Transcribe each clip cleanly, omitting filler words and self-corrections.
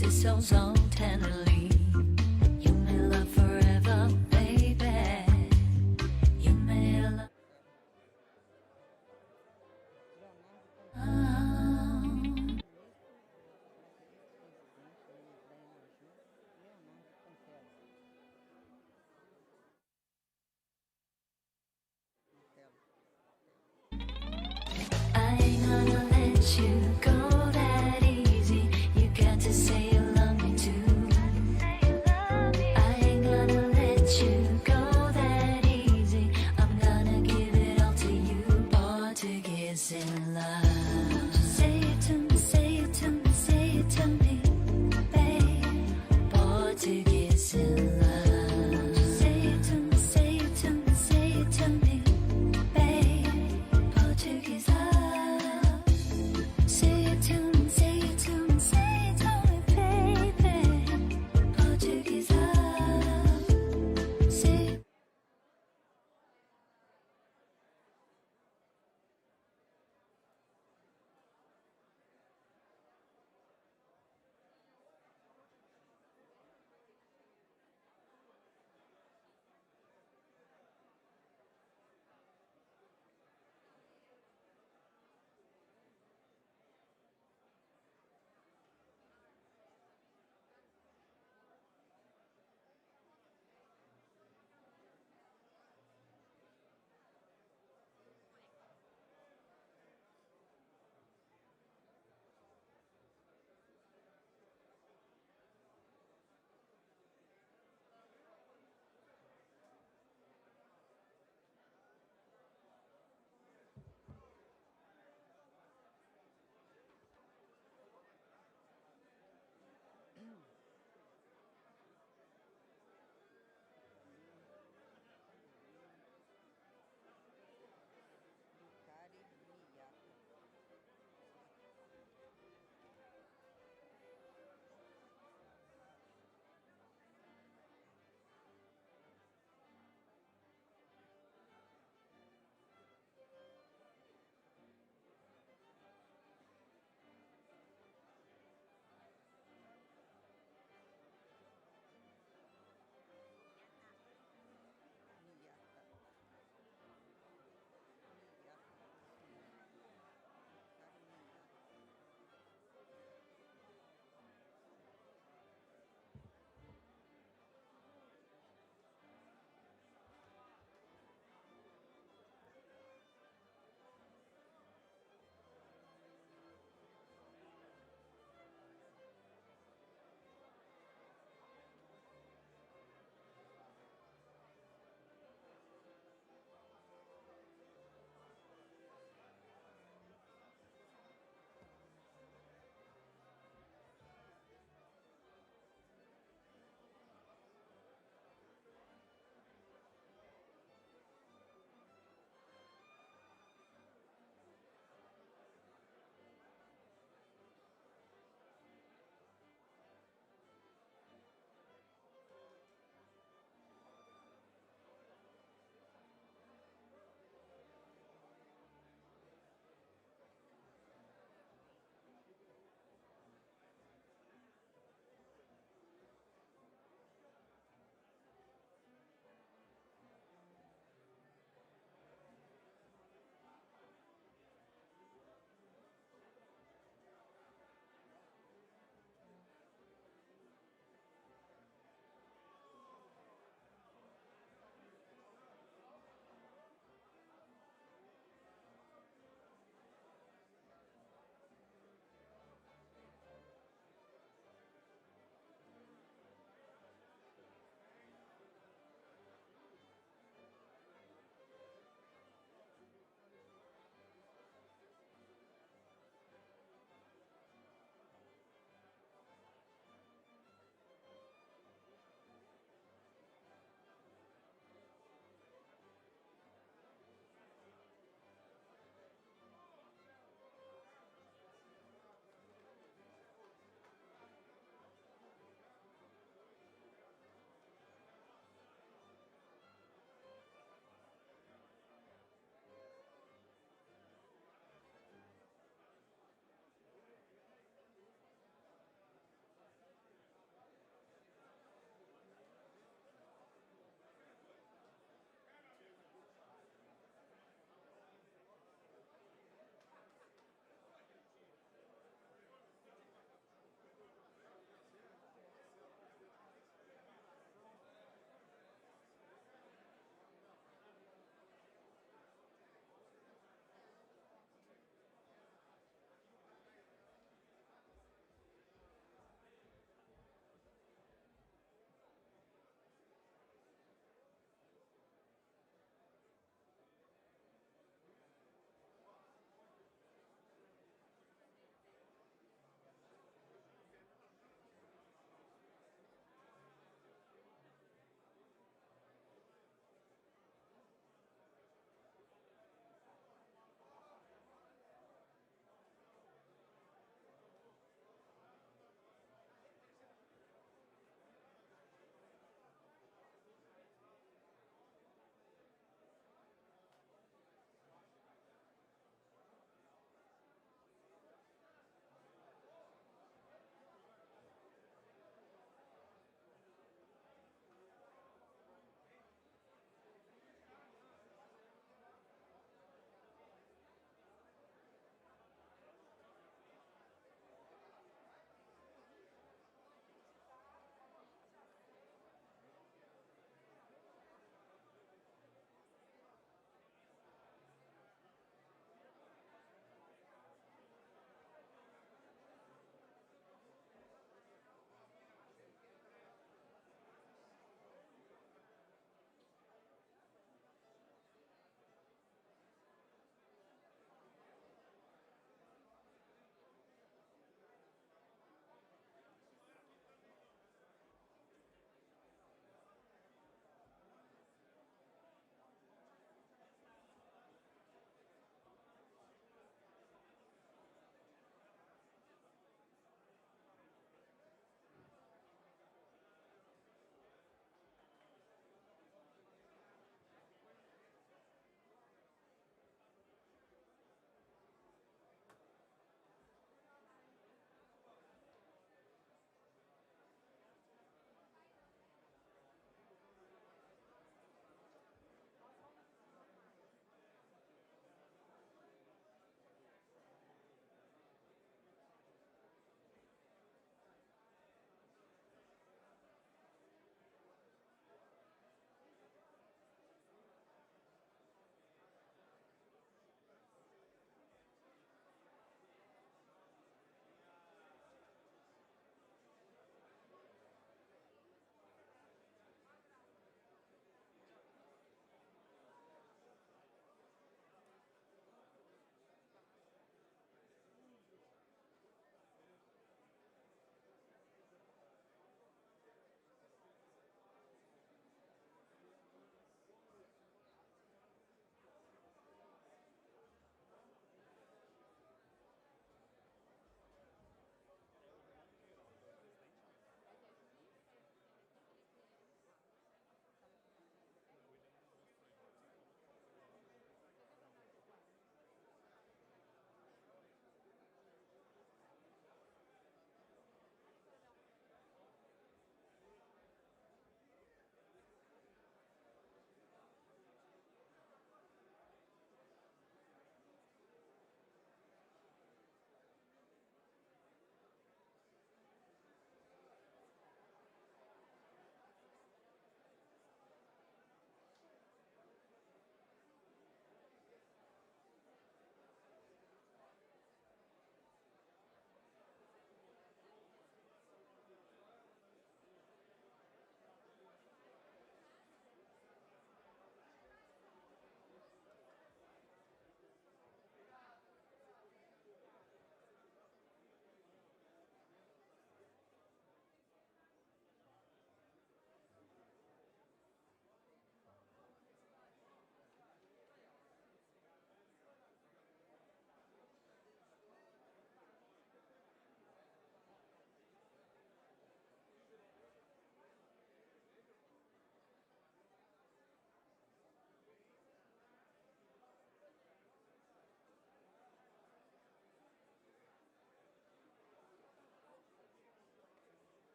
kisses so so tenderly. You may love forever, baby. You may love. I ain't gonna let you go that easy. You got to say you love me too.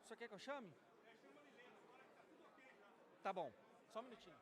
Só quer que eu chame? Tá bom, só um minutinho.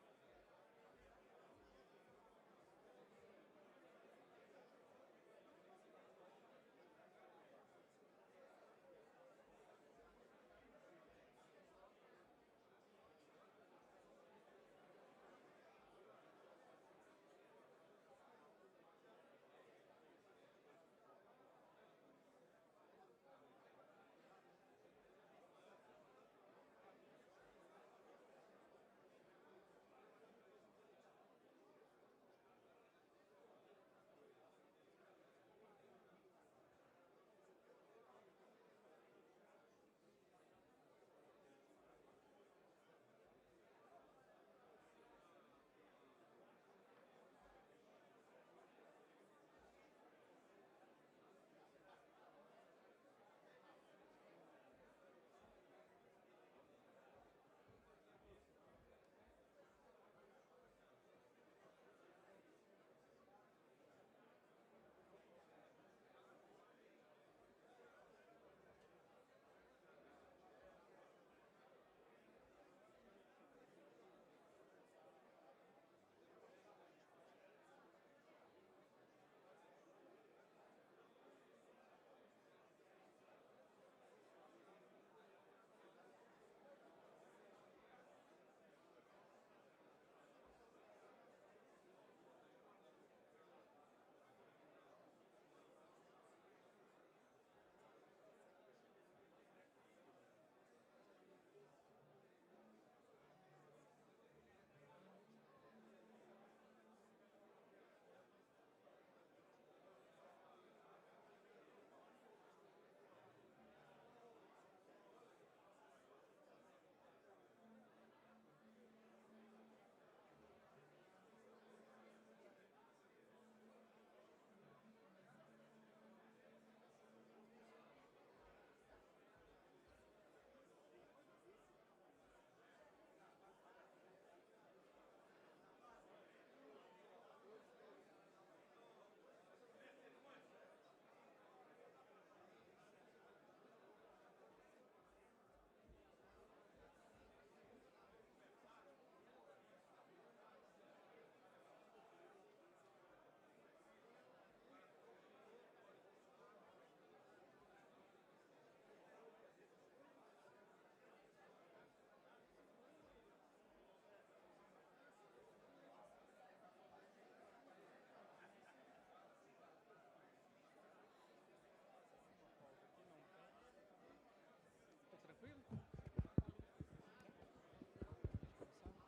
Tá tranquilo?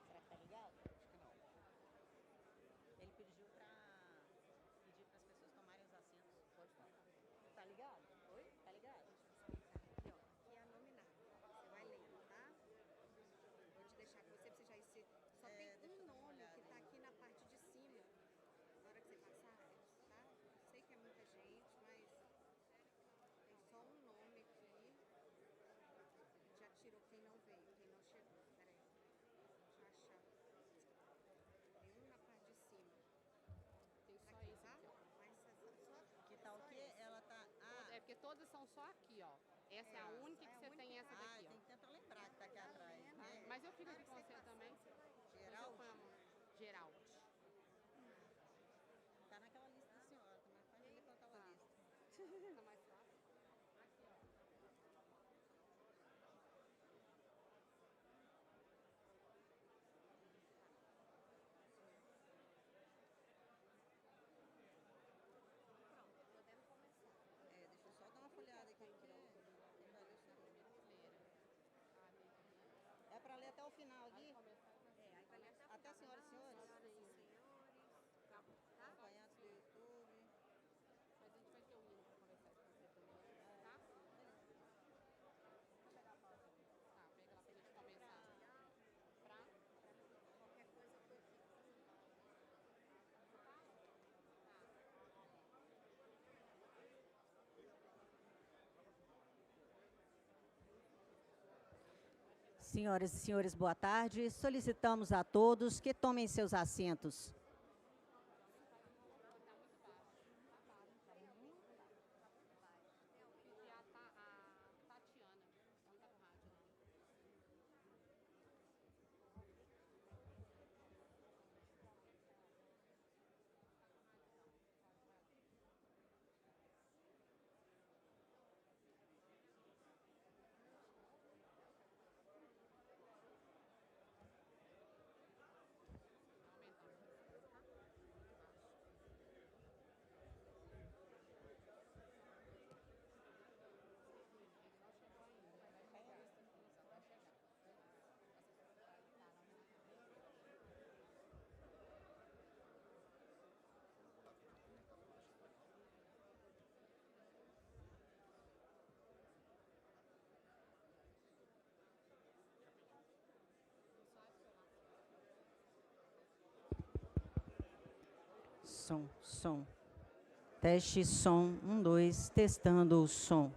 Será que tá ligado? Acho que não. Ele pediu para as pessoas tomarem os assentos. Pode estar. Tá ligado? Oi? Tá ligado? Aqui, ó. Aqui é a nominata. Você vai lendo, tá? Vou te deixar com você já ir se... Só Deixa tem eu um dar uma nome olhada que tá aí. aqui na parte de cima. Na hora que você passar, tá? Sei que é muita gente, mas tem só um nome aqui. Já tirou quem não veio, quem não chegou. Pera aí. Deixa eu achar. Tem um na parte de cima. Tem só Aqui, esse tá? aqui, ó. Mas só... Que tal o quê? esse. Ela tá... É porque todas são só aqui, ó. Essa é a única que é a você única tem que essa tá. daqui, tem ó. que tentar lembrar que tá aqui atrás, lendo, né? Mas eu fico Na aqui hora com que você passar, também. você vai... Depois eu ponho a mão. Geraldi. Tá naquela lista da senhora, mas pode ler qual aquela Tá. lista. Fica mais fácil. Aqui, ó. Pronto, podemos começar. Deixa eu só dar uma folhada aqui, porque tem vários aí. Brasileira. É pra ler até o final aqui? Aí vai ler Até senhoras e senhores? Senhoras e senhores. Tá bom, tá? Acompanhantes do YouTube. Mas a gente vai ter um hino pra conversar com você também, tá? Tá, pega lá pra gente começar. Pra? Qualquer coisa eu tô aqui. Tá? Tá. Senhoras e senhores, boa tarde. Solicitamos a todos que tomem seus assentos. Tá muito baixo. Tá baixo. Pedir a Tatiana. Ela não tá com rádio, não. som. Teste, som, 1, 2, testando o som.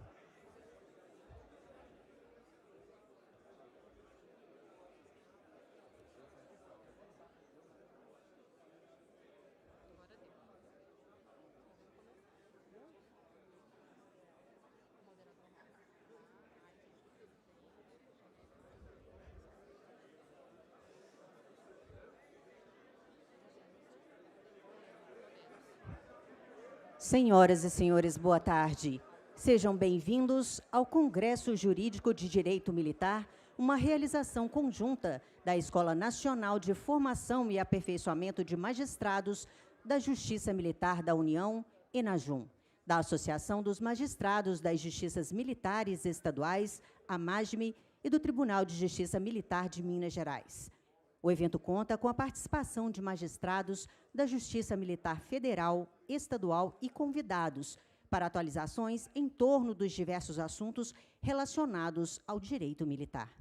Senhoras e senhores, boa tarde. Sejam bem-vindos ao Congresso Jurídico de Direito Militar, uma realização conjunta da Escola Nacional de Formação e Aperfeiçoamento de Magistrados da Justiça Militar da União, ENAJUM, da Associação dos Magistrados das Justiças Militares Estaduais, AMAGME, e do Tribunal de Justiça Militar de Minas Gerais. O evento conta com a participação de magistrados da Justiça Militar Federal, Estadual e convidados para atualizações em torno dos diversos assuntos relacionados ao direito militar.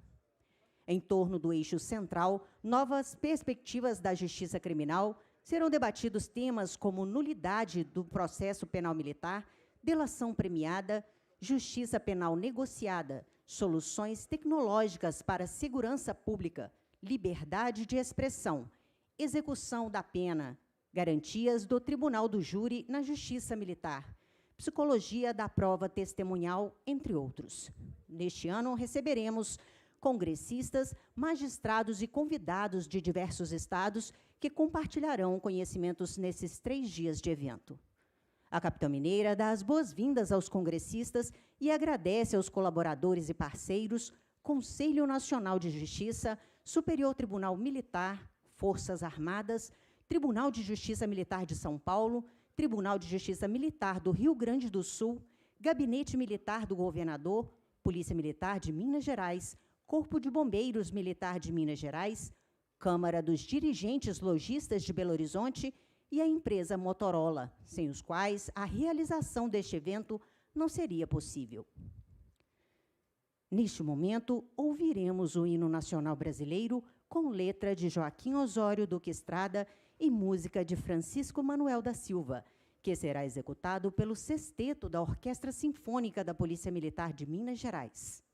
Em torno do eixo central, novas perspectivas da justiça criminal, serão debatidos temas como nulidade do processo penal militar, delação premiada, justiça penal negociada, soluções tecnológicas para a segurança pública, liberdade de expressão, execução da pena, garantias do Tribunal do Júri na Justiça Militar, psicologia da prova testemunhal, entre outros. Neste ano, receberemos congressistas, magistrados e convidados de diversos estados que compartilharão conhecimentos nesses 3 dias de evento. A Capitã Mineira dá as boas-vindas aos congressistas e agradece aos colaboradores e parceiros, Conselho Nacional de Justiça, Superior Tribunal Militar, Forças Armadas, Tribunal de Justiça Militar de São Paulo, Tribunal de Justiça Militar do Rio Grande do Sul, Gabinete Militar do Governador, Polícia Militar de Minas Gerais, Corpo de Bombeiros Militar de Minas Gerais, Câmara dos Dirigentes Lojistas de Belo Horizonte e a empresa Motorola, sem os quais a realização deste evento não seria possível. Neste momento, ouviremos o hino nacional brasileiro com letra de Joaquim Osório Duque Estrada e música de Francisco Manuel da Silva, que será executado pelo sexteto da Orquestra Sinfônica da Polícia Militar de Minas Gerais.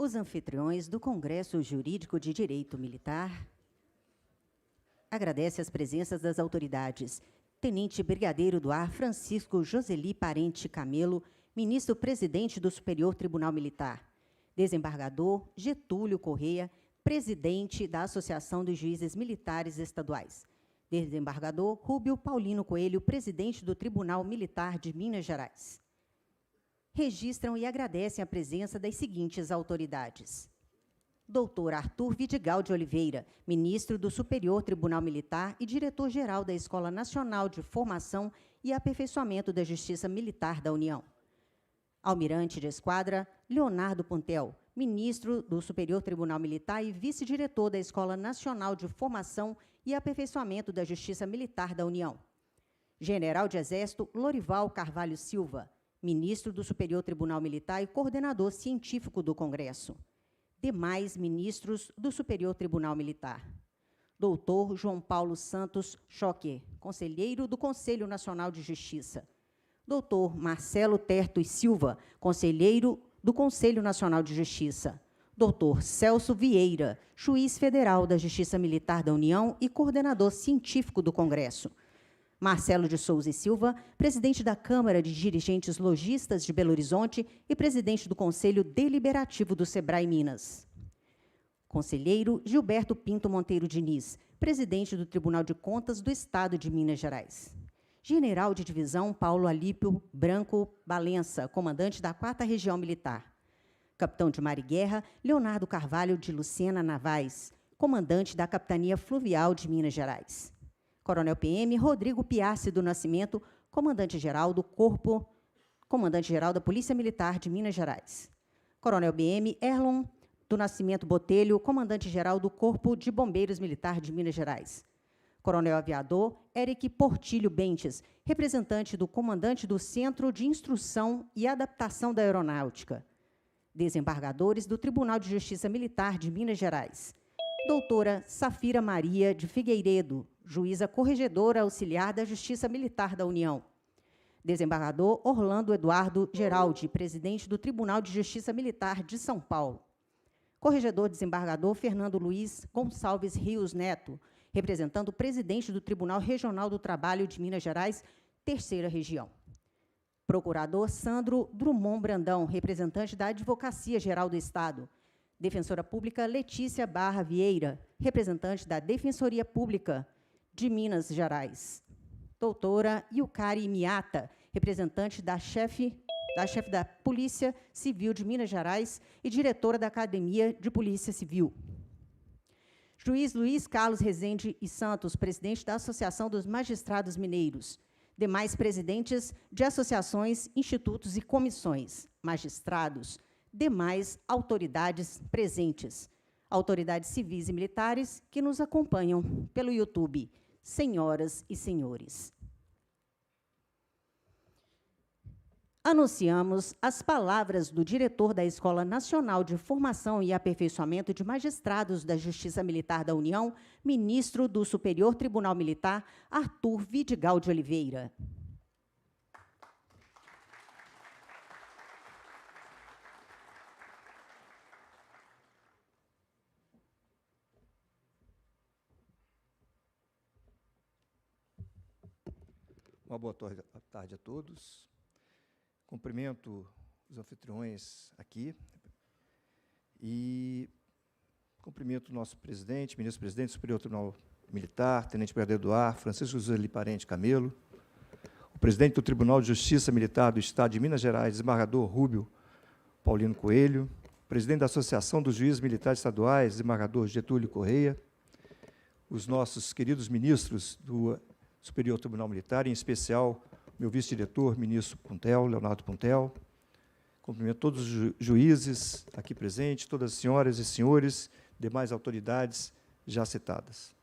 Os anfitriões do Congresso Jurídico de Direito Militar agradecem as presenças das autoridades. Tenente Brigadeiro do Ar Francisco Joseli Parente Camelo, ministro-presidente do Superior Tribunal Militar. Desembargador Getúlio Correia, presidente da Associação dos Juízes Militares Estaduais. Desembargador Rúbio Paulino Coelho, presidente do Tribunal Militar de Minas Gerais. Registram e agradecem a presença das seguintes autoridades: Dr. Arthur Vidigal de Oliveira, ministro do Superior Tribunal Militar e diretor-geral da Escola Nacional de Formação e Aperfeiçoamento da Justiça Militar da União. Almirante de Esquadra Leonardo Puntel, ministro do Superior Tribunal Militar e vice-diretor da Escola Nacional de Formação e Aperfeiçoamento da Justiça Militar da União. General de Exército Lorival Carvalho Silva, ministro do Superior Tribunal Militar e coordenador científico do Congresso. Demais ministros do Superior Tribunal Militar. Doutor João Paulo Santos Schocker, conselheiro do Conselho Nacional de Justiça. Doutor Marcelo Tertos Silva, conselheiro do Conselho Nacional de Justiça. Doutor Celso Vieira, juiz federal da Justiça Militar da União e coordenador científico do Congresso. Marcelo de Souza e Silva, presidente da Câmara de Dirigentes Logistas de Belo Horizonte e presidente do Conselho Deliberativo do Sebrae Minas. Conselheiro Gilberto Pinto Monteiro Diniz, presidente do Tribunal de Contas do Estado de Minas Gerais. General de Divisão Paulo Alípio Branco Balença, comandante da 4ª Região Militar. Capitão de Mar e Guerra Leonardo Carvalho de Lucena Navais, comandante da Capitania Fluvial de Minas Gerais. Coronel PM Rodrigo Piassi do Nascimento, comandante-geral do Corpo, comandante-geral da Polícia Militar de Minas Gerais. Coronel BM Erlon do Nascimento Botelho, comandante-geral do Corpo de Bombeiros Militar de Minas Gerais. Coronel Aviador Eric Portilho Bentes, representante do comandante do Centro de Instrução e Adaptação da Aeronáutica. Desembargadores do Tribunal de Justiça Militar de Minas Gerais. Doutora Safira Maria de Figueiredo, juíza corregedora auxiliar da Justiça Militar da União. Desembargador Orlando Eduardo Geraldi, presidente do Tribunal de Justiça Militar de São Paulo. Corregedor desembargador Fernando Luiz Gonçalves Rios Neto, representando o presidente do Tribunal Regional do Trabalho de Minas Gerais, 3ª Região. Procurador Sandro Drummond Brandão, representante da Advocacia Geral do Estado. Defensora Pública Letícia Barra Vieira, representante da Defensoria Pública de Minas Gerais. Doutora Yukari Miata, representante da chefe da Polícia Civil de Minas Gerais e diretora da Academia de Polícia Civil. Juiz Luiz Carlos Rezende e Santos, presidente da Associação dos Magistrados Mineiros. Demais presidentes de associações, institutos e comissões. Magistrados. Demais autoridades presentes. Autoridades civis e militares que nos acompanham pelo YouTube. Senhoras e senhores. Anunciamos as palavras do diretor da Escola Nacional de Formação e Aperfeiçoamento de Magistrados da Justiça Militar da União, ministro do Superior Tribunal Militar, Arthur Vidigal de Oliveira. Uma boa tarde a todos. Cumprimento os anfitriões aqui e cumprimento o nosso presidente, ministro-presidente do Superior Tribunal Militar, tenente brigadeiro do Ar, Francisco Joseli Parente Camelo, o presidente do Tribunal de Justiça Militar do Estado de Minas Gerais, desembargador Rúbio Paulino Coelho, presidente da Associação dos Juízes Militares Estaduais, desembargador Getúlio Correia, os nossos queridos ministros do Superior Tribunal Militar, em especial meu vice-diretor, ministro Puntel, Leonardo Puntel. Cumprimento todos os juízes aqui presentes, todas as senhoras e senhores, demais autoridades já citadas.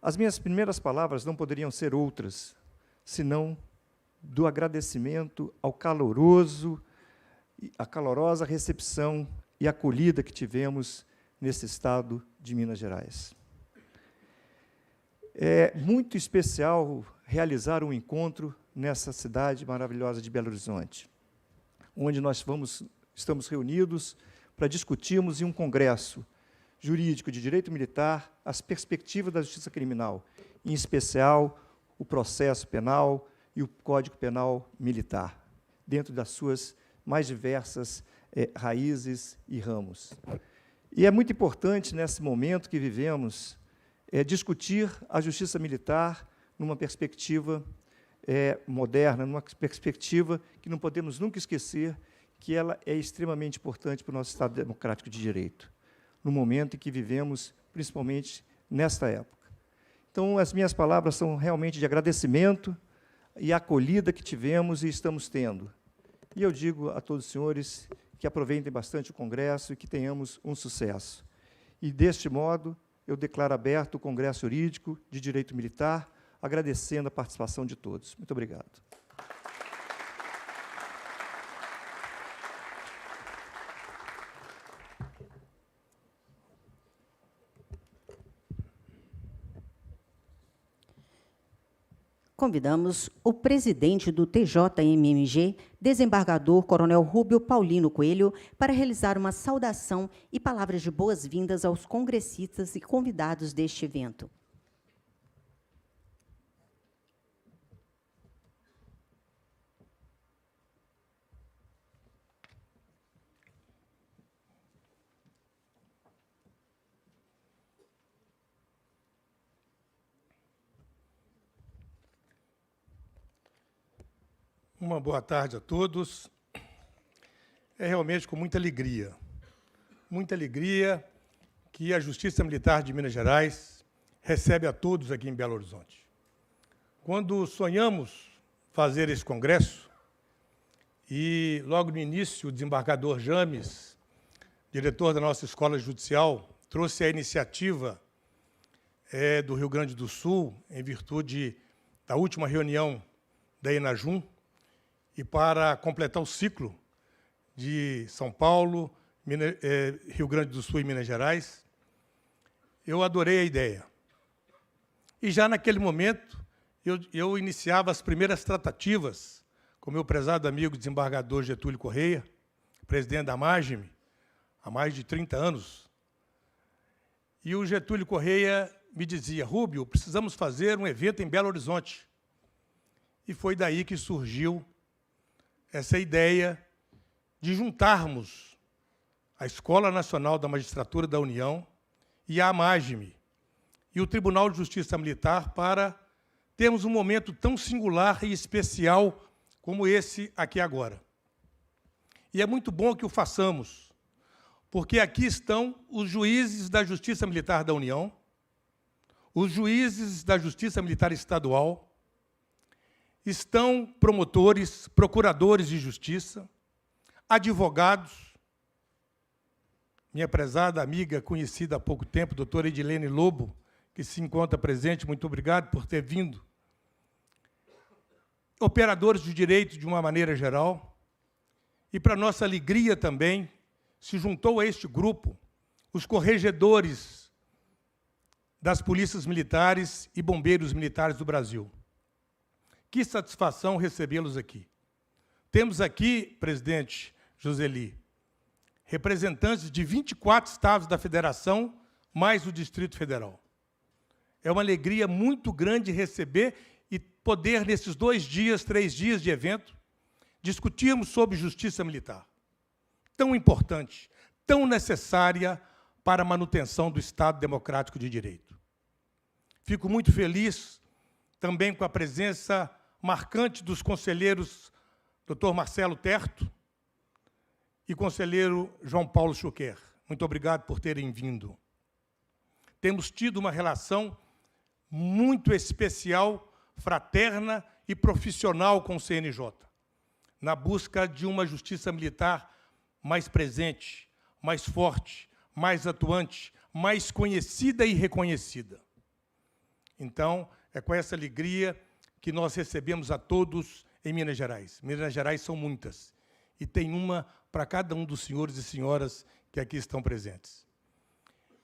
As minhas primeiras palavras não poderiam ser outras, senão do agradecimento à calorosa recepção e acolhida que tivemos nesse estado de Minas Gerais. É muito especial realizar um encontro nessa cidade maravilhosa de Belo Horizonte, onde nós estamos reunidos para discutirmos em um congresso jurídico de direito militar as perspectivas da justiça criminal, em especial o processo penal e o Código Penal Militar, dentro das suas mais diversas raízes e ramos. E é muito importante, nesse momento que vivemos, discutir a justiça militar numa perspectiva moderna, numa perspectiva que não podemos nunca esquecer que ela é extremamente importante para o nosso Estado democrático de direito, no momento em que vivemos, principalmente nesta época. Então, as minhas palavras são realmente de agradecimento e acolhida que tivemos e estamos tendo. E eu digo a todos os senhores que aproveitem bastante o Congresso e que tenhamos um sucesso. E, deste modo, eu declaro aberto o Congresso Jurídico de Direito Militar, agradecendo a participação de todos. Muito obrigado. Convidamos o presidente do TJMMG, desembargador Coronel Rúbio Paulino Coelho, para realizar uma saudação e palavras de boas-vindas aos congressistas e convidados deste evento. Uma boa tarde a todos. É realmente com muita alegria que a Justiça Militar de Minas Gerais recebe a todos aqui em Belo Horizonte. Quando sonhamos fazer esse congresso, e logo no início o desembargador James, diretor da nossa Escola Judicial, trouxe a iniciativa do Rio Grande do Sul, em virtude da última reunião da Enajum, e para completar o ciclo de São Paulo, Rio Grande do Sul e Minas Gerais, eu adorei a ideia. E já naquele momento, eu iniciava as primeiras tratativas com meu prezado amigo desembargador Getúlio Correia, presidente da MAGEM, há mais de 30 anos. E o Getúlio Correia me dizia: Rúbio, precisamos fazer um evento em Belo Horizonte. E foi daí que surgiu essa ideia de juntarmos a Escola Nacional da Magistratura da União e a AMAGME e o Tribunal de Justiça Militar para termos um momento tão singular e especial como esse aqui agora. E é muito bom que o façamos, porque aqui estão os juízes da Justiça Militar da União, os juízes da Justiça Militar Estadual, estão promotores, procuradores de justiça, advogados, minha prezada amiga, conhecida há pouco tempo, doutora Edilene Lobo, que se encontra presente, muito obrigado por ter vindo, operadores de direito de uma maneira geral, e, para nossa alegria também, se juntou a este grupo os corregedores das polícias militares e bombeiros militares do Brasil. Que satisfação recebê-los aqui. Temos aqui, presidente Joseli, representantes de 24 estados da federação, mais o Distrito Federal. É uma alegria muito grande receber e poder, nesses 2 dias, 3 dias de evento, discutirmos sobre justiça militar. Tão importante, tão necessária para a manutenção do Estado Democrático de Direito. Fico muito feliz também com a presença marcante dos conselheiros Dr. Marcelo Terto e conselheiro João Paulo Schucker. Muito obrigado por terem vindo. Temos tido uma relação muito especial, fraterna e profissional com o CNJ, na busca de uma justiça militar mais presente, mais forte, mais atuante, mais conhecida e reconhecida. Então, é com essa alegria que nós recebemos a todos em Minas Gerais. Minas Gerais são muitas, e tem uma para cada um dos senhores e senhoras que aqui estão presentes.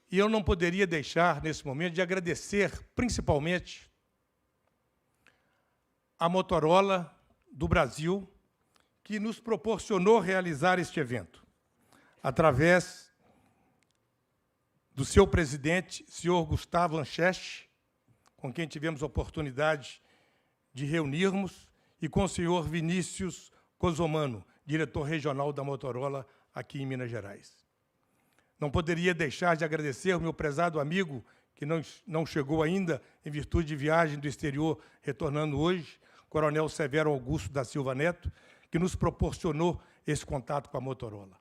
E eu não poderia deixar, nesse momento, de agradecer, principalmente, a Motorola do Brasil, que nos proporcionou realizar este evento. através do seu presidente, senhor Gustavo Ancheste, com quem tivemos a oportunidade de reunirmos, e com o senhor Vinícius Cosomano, diretor regional da Motorola aqui em Minas Gerais. Não poderia deixar de agradecer ao meu prezado amigo, que não chegou ainda, em virtude de viagem do exterior, retornando hoje, Coronel Severo Augusto da Silva Neto, que nos proporcionou esse contato com a Motorola.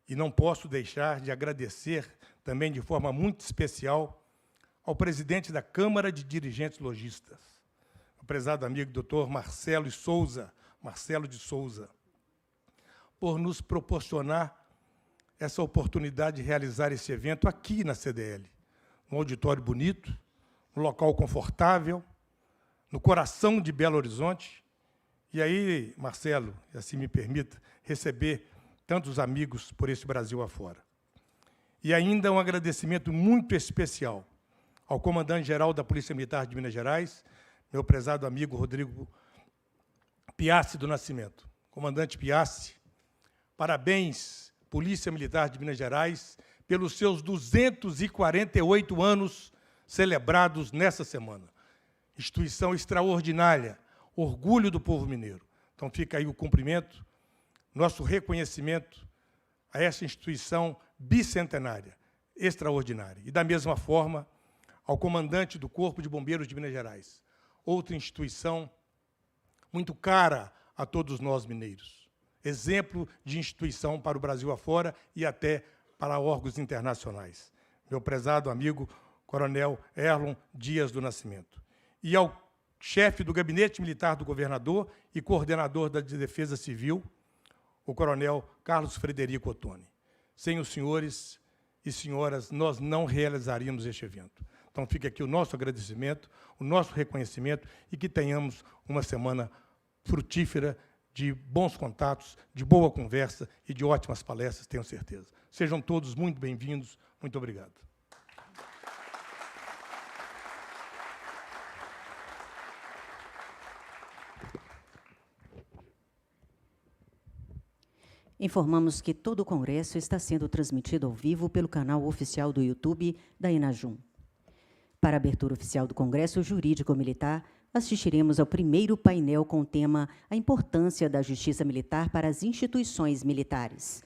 E não posso deixar de agradecer, também de forma muito especial, ao presidente da Câmara de Dirigentes Lojistas, o prezado amigo doutor Marcelo de Souza, por nos proporcionar essa oportunidade de realizar esse evento aqui na CDL, num auditório bonito, num local confortável, no coração de Belo Horizonte. E aí, Marcelo, e assim me permita, receber tantos amigos por esse Brasil afora. E ainda um agradecimento muito especial ao comandante-geral da Polícia Militar de Minas Gerais, meu prezado amigo Rodrigo Piassi do Nascimento. Comandante Piassi, parabéns, Polícia Militar de Minas Gerais, pelos seus 248 anos celebrados nessa semana. Instituição extraordinária, orgulho do povo mineiro. Então, fica aí o cumprimento, nosso reconhecimento a essa instituição bicentenária, extraordinária. E, da mesma forma, ao comandante do Corpo de Bombeiros de Minas Gerais, outra instituição muito cara a todos nós mineiros. Exemplo de instituição para o Brasil afora e até para órgãos internacionais. Meu prezado amigo, Coronel Erlon Dias do Nascimento. E ao chefe do Gabinete Militar do Governador e coordenador da Defesa Civil, o Coronel Carlos Frederico Ottoni. Sem os senhores e senhoras, nós não realizaríamos este evento. Então, fica aqui o nosso agradecimento, o nosso reconhecimento e que tenhamos uma semana frutífera de bons contatos, de boa conversa e de ótimas palestras, tenho certeza. Sejam todos muito bem-vindos. Muito obrigado. Informamos que todo o Congresso está sendo transmitido ao vivo pelo canal oficial do YouTube da Enajum. Para a abertura oficial do Congresso Jurídico Militar, assistiremos ao primeiro painel com o tema A Importância da Justiça Militar para as Instituições Militares.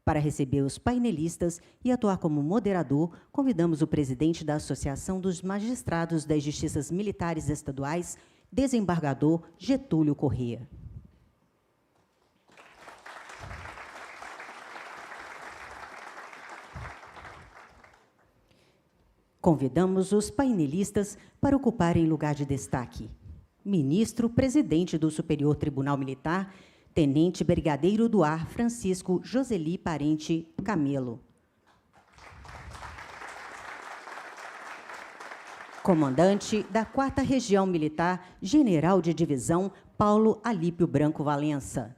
Para receber os painelistas e atuar como moderador, convidamos o presidente da Associação dos Magistrados das Justiças Militares Estaduais, desembargador Getúlio Corrêa. Convidamos os painelistas para ocuparem lugar de destaque. Ministro-presidente do Superior Tribunal Militar, Tenente Brigadeiro do Ar Francisco Joseli Parente Camelo. Comandante da 4ª Região Militar, General de Divisão Paulo Alípio Branco Valença.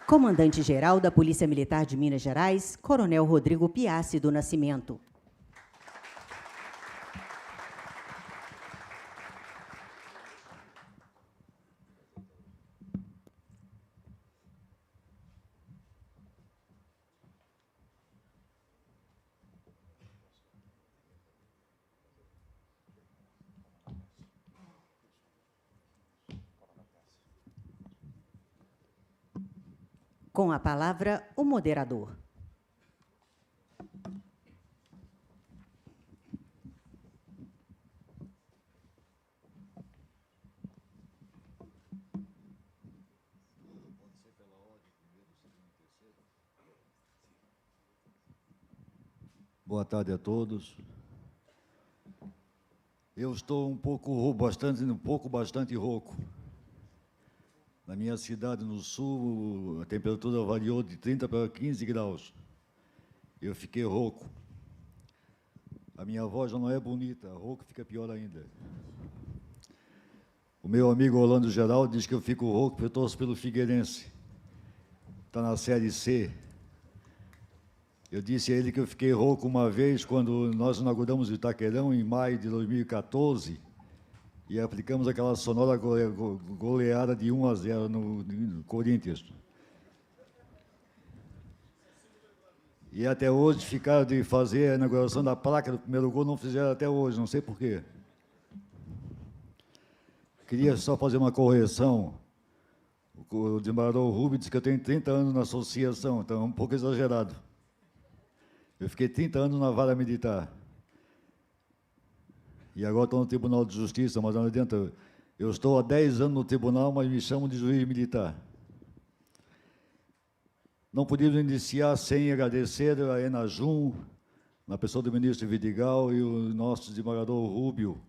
Comandante-geral da Polícia Militar de Minas Gerais, Coronel Rodrigo Piassi do Nascimento. Com a palavra, o moderador. Boa tarde a todos. Eu estou bastante rouco. Na minha cidade, no sul, a temperatura variou de 30 para 15 graus. Eu fiquei rouco. A minha voz já não é bonita, rouco fica pior ainda. O meu amigo Orlando Geraldo diz que eu fico rouco porque eu torço pelo Figueirense. Está na Série C. Eu disse a ele que eu fiquei rouco uma vez quando nós inauguramos o Itaquerão, em maio de 2014, e aplicamos aquela sonora goleada de 1-0 no Corinthians. E até hoje ficaram de fazer a inauguração da placa do primeiro gol, não fizeram até hoje, não sei por quê. Queria só fazer uma correção. O desembargador Rubio disse que eu tenho 30 anos na associação, então é um pouco exagerado. Eu fiquei 30 anos na vara militar. E agora estou no Tribunal de Justiça, mas não adianta. Eu estou há 10 anos no tribunal, mas me chamam de juiz militar. Não podíamos iniciar sem agradecer a Enajum, na pessoa do ministro Vidigal e o nosso desembargador Rubio,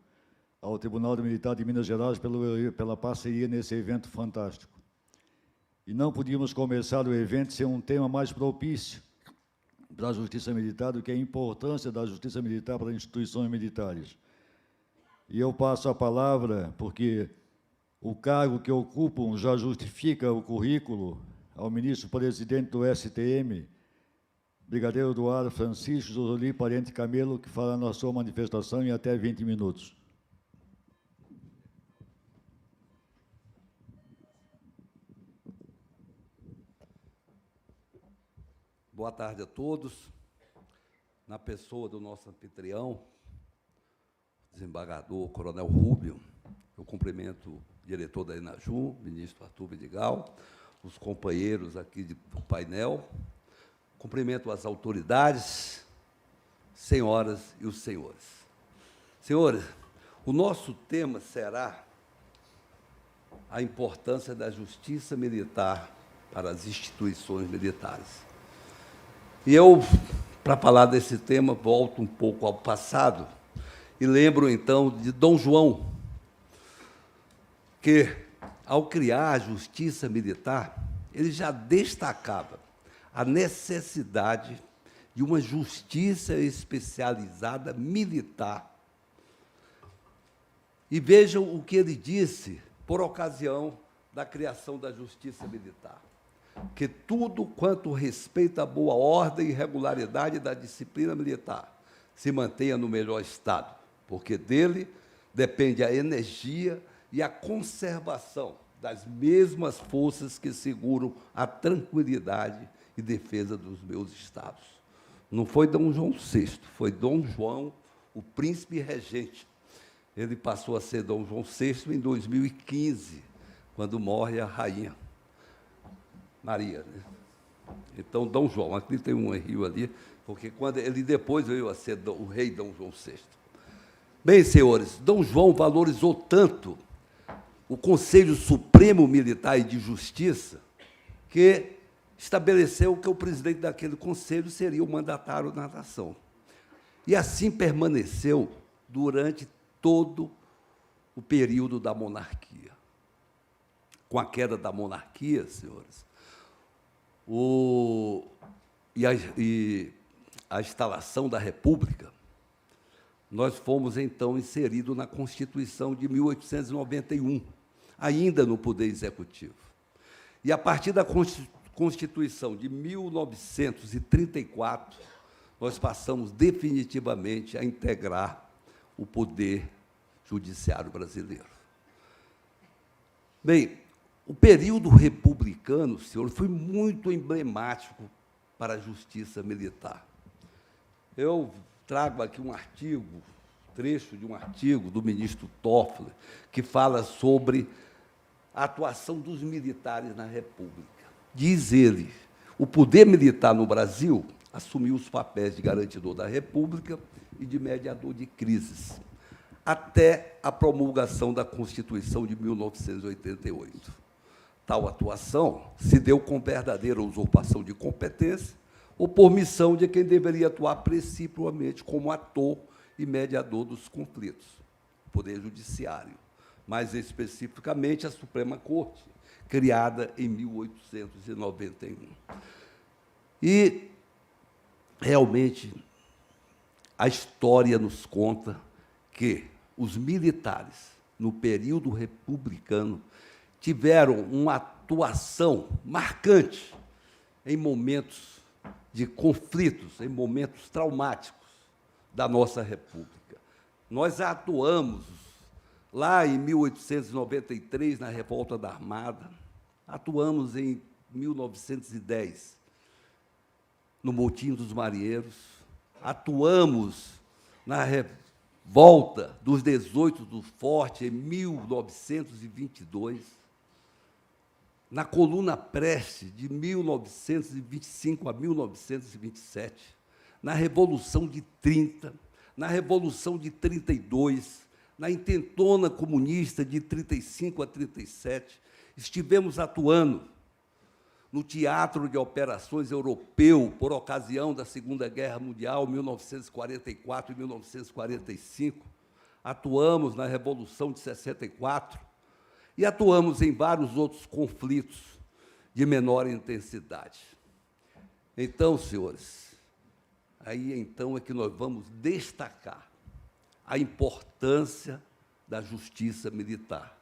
ao Tribunal Militar de Minas Gerais pela parceria nesse evento fantástico. E não podíamos começar o evento sem um tema mais propício para a Justiça Militar do que a importância da Justiça Militar para as instituições militares. E eu passo a palavra porque o cargo que ocupam já justifica o currículo ao ministro-presidente do STM, Brigadeiro Eduardo Francisco Joseli Parente Camelo, que fará na sua manifestação em até 20 minutos. Boa tarde a todos. Na pessoa do nosso anfitrião, desembargador Coronel Rubio, eu cumprimento o diretor da Enajum, ministro Arthur Vidigal, os companheiros aqui do painel, cumprimento as autoridades, senhoras e os senhores. Senhores, o nosso tema será a importância da justiça militar para as instituições militares. E eu, para falar desse tema, volto um pouco ao passado e lembro, então, de Dom João, que, ao criar a justiça militar, ele já destacava a necessidade de uma justiça especializada militar. E vejam o que ele disse por ocasião da criação da justiça militar: que tudo quanto respeita a boa ordem e regularidade da disciplina militar se mantenha no melhor estado, porque dele depende a energia e a conservação das mesmas forças que seguram a tranquilidade e defesa dos meus estados. Não foi Dom João VI, foi Dom João, o príncipe regente. Ele passou a ser Dom João VI em 2015, quando morre a rainha Maria, né? Então, Dom João, aqui tem um rio ali, porque quando ele depois veio a ser o rei Dom João VI. Bem, senhores, Dom João valorizou tanto o Conselho Supremo Militar e de Justiça, que estabeleceu que o presidente daquele conselho seria o mandatário da nação. E assim permaneceu durante todo o período da monarquia. Com a queda da monarquia, senhores, a instalação da República, nós fomos, então, inseridos na Constituição de 1891, ainda no Poder Executivo. E, a partir da Constituição de 1934, nós passamos definitivamente a integrar o Poder Judiciário brasileiro. Bem, o período republicano, senhor, foi muito emblemático para a justiça militar. Eu trago aqui um artigo, trecho de um artigo do ministro Toffler, que fala sobre a atuação dos militares na República. Diz ele: o poder militar no Brasil assumiu os papéis de garantidor da República e de mediador de crises, até a promulgação da Constituição de 1988. Tal atuação se deu com verdadeira usurpação de competência ou por missão de quem deveria atuar principalmente como ator e mediador dos conflitos, o Poder Judiciário, mais especificamente a Suprema Corte, criada em 1891. E, realmente, a história nos conta que os militares, no período republicano, tiveram uma atuação marcante em momentos de conflitos, em momentos traumáticos da nossa República. Nós atuamos lá em 1893, na Revolta da Armada, atuamos em 1910, no Motim dos Marinheiros, atuamos na Revolta dos 18 do Forte, em 1922, na Coluna Preste, de 1925 a 1927, na Revolução de 30, na Revolução de 32, na Intentona Comunista, de 35 a 37, estivemos atuando no Teatro de Operações Europeu, por ocasião da Segunda Guerra Mundial, 1944 e 1945. Atuamos na Revolução de 64 e atuamos em vários outros conflitos de menor intensidade. Então, senhores, aí então é que nós vamos destacar a importância da justiça militar,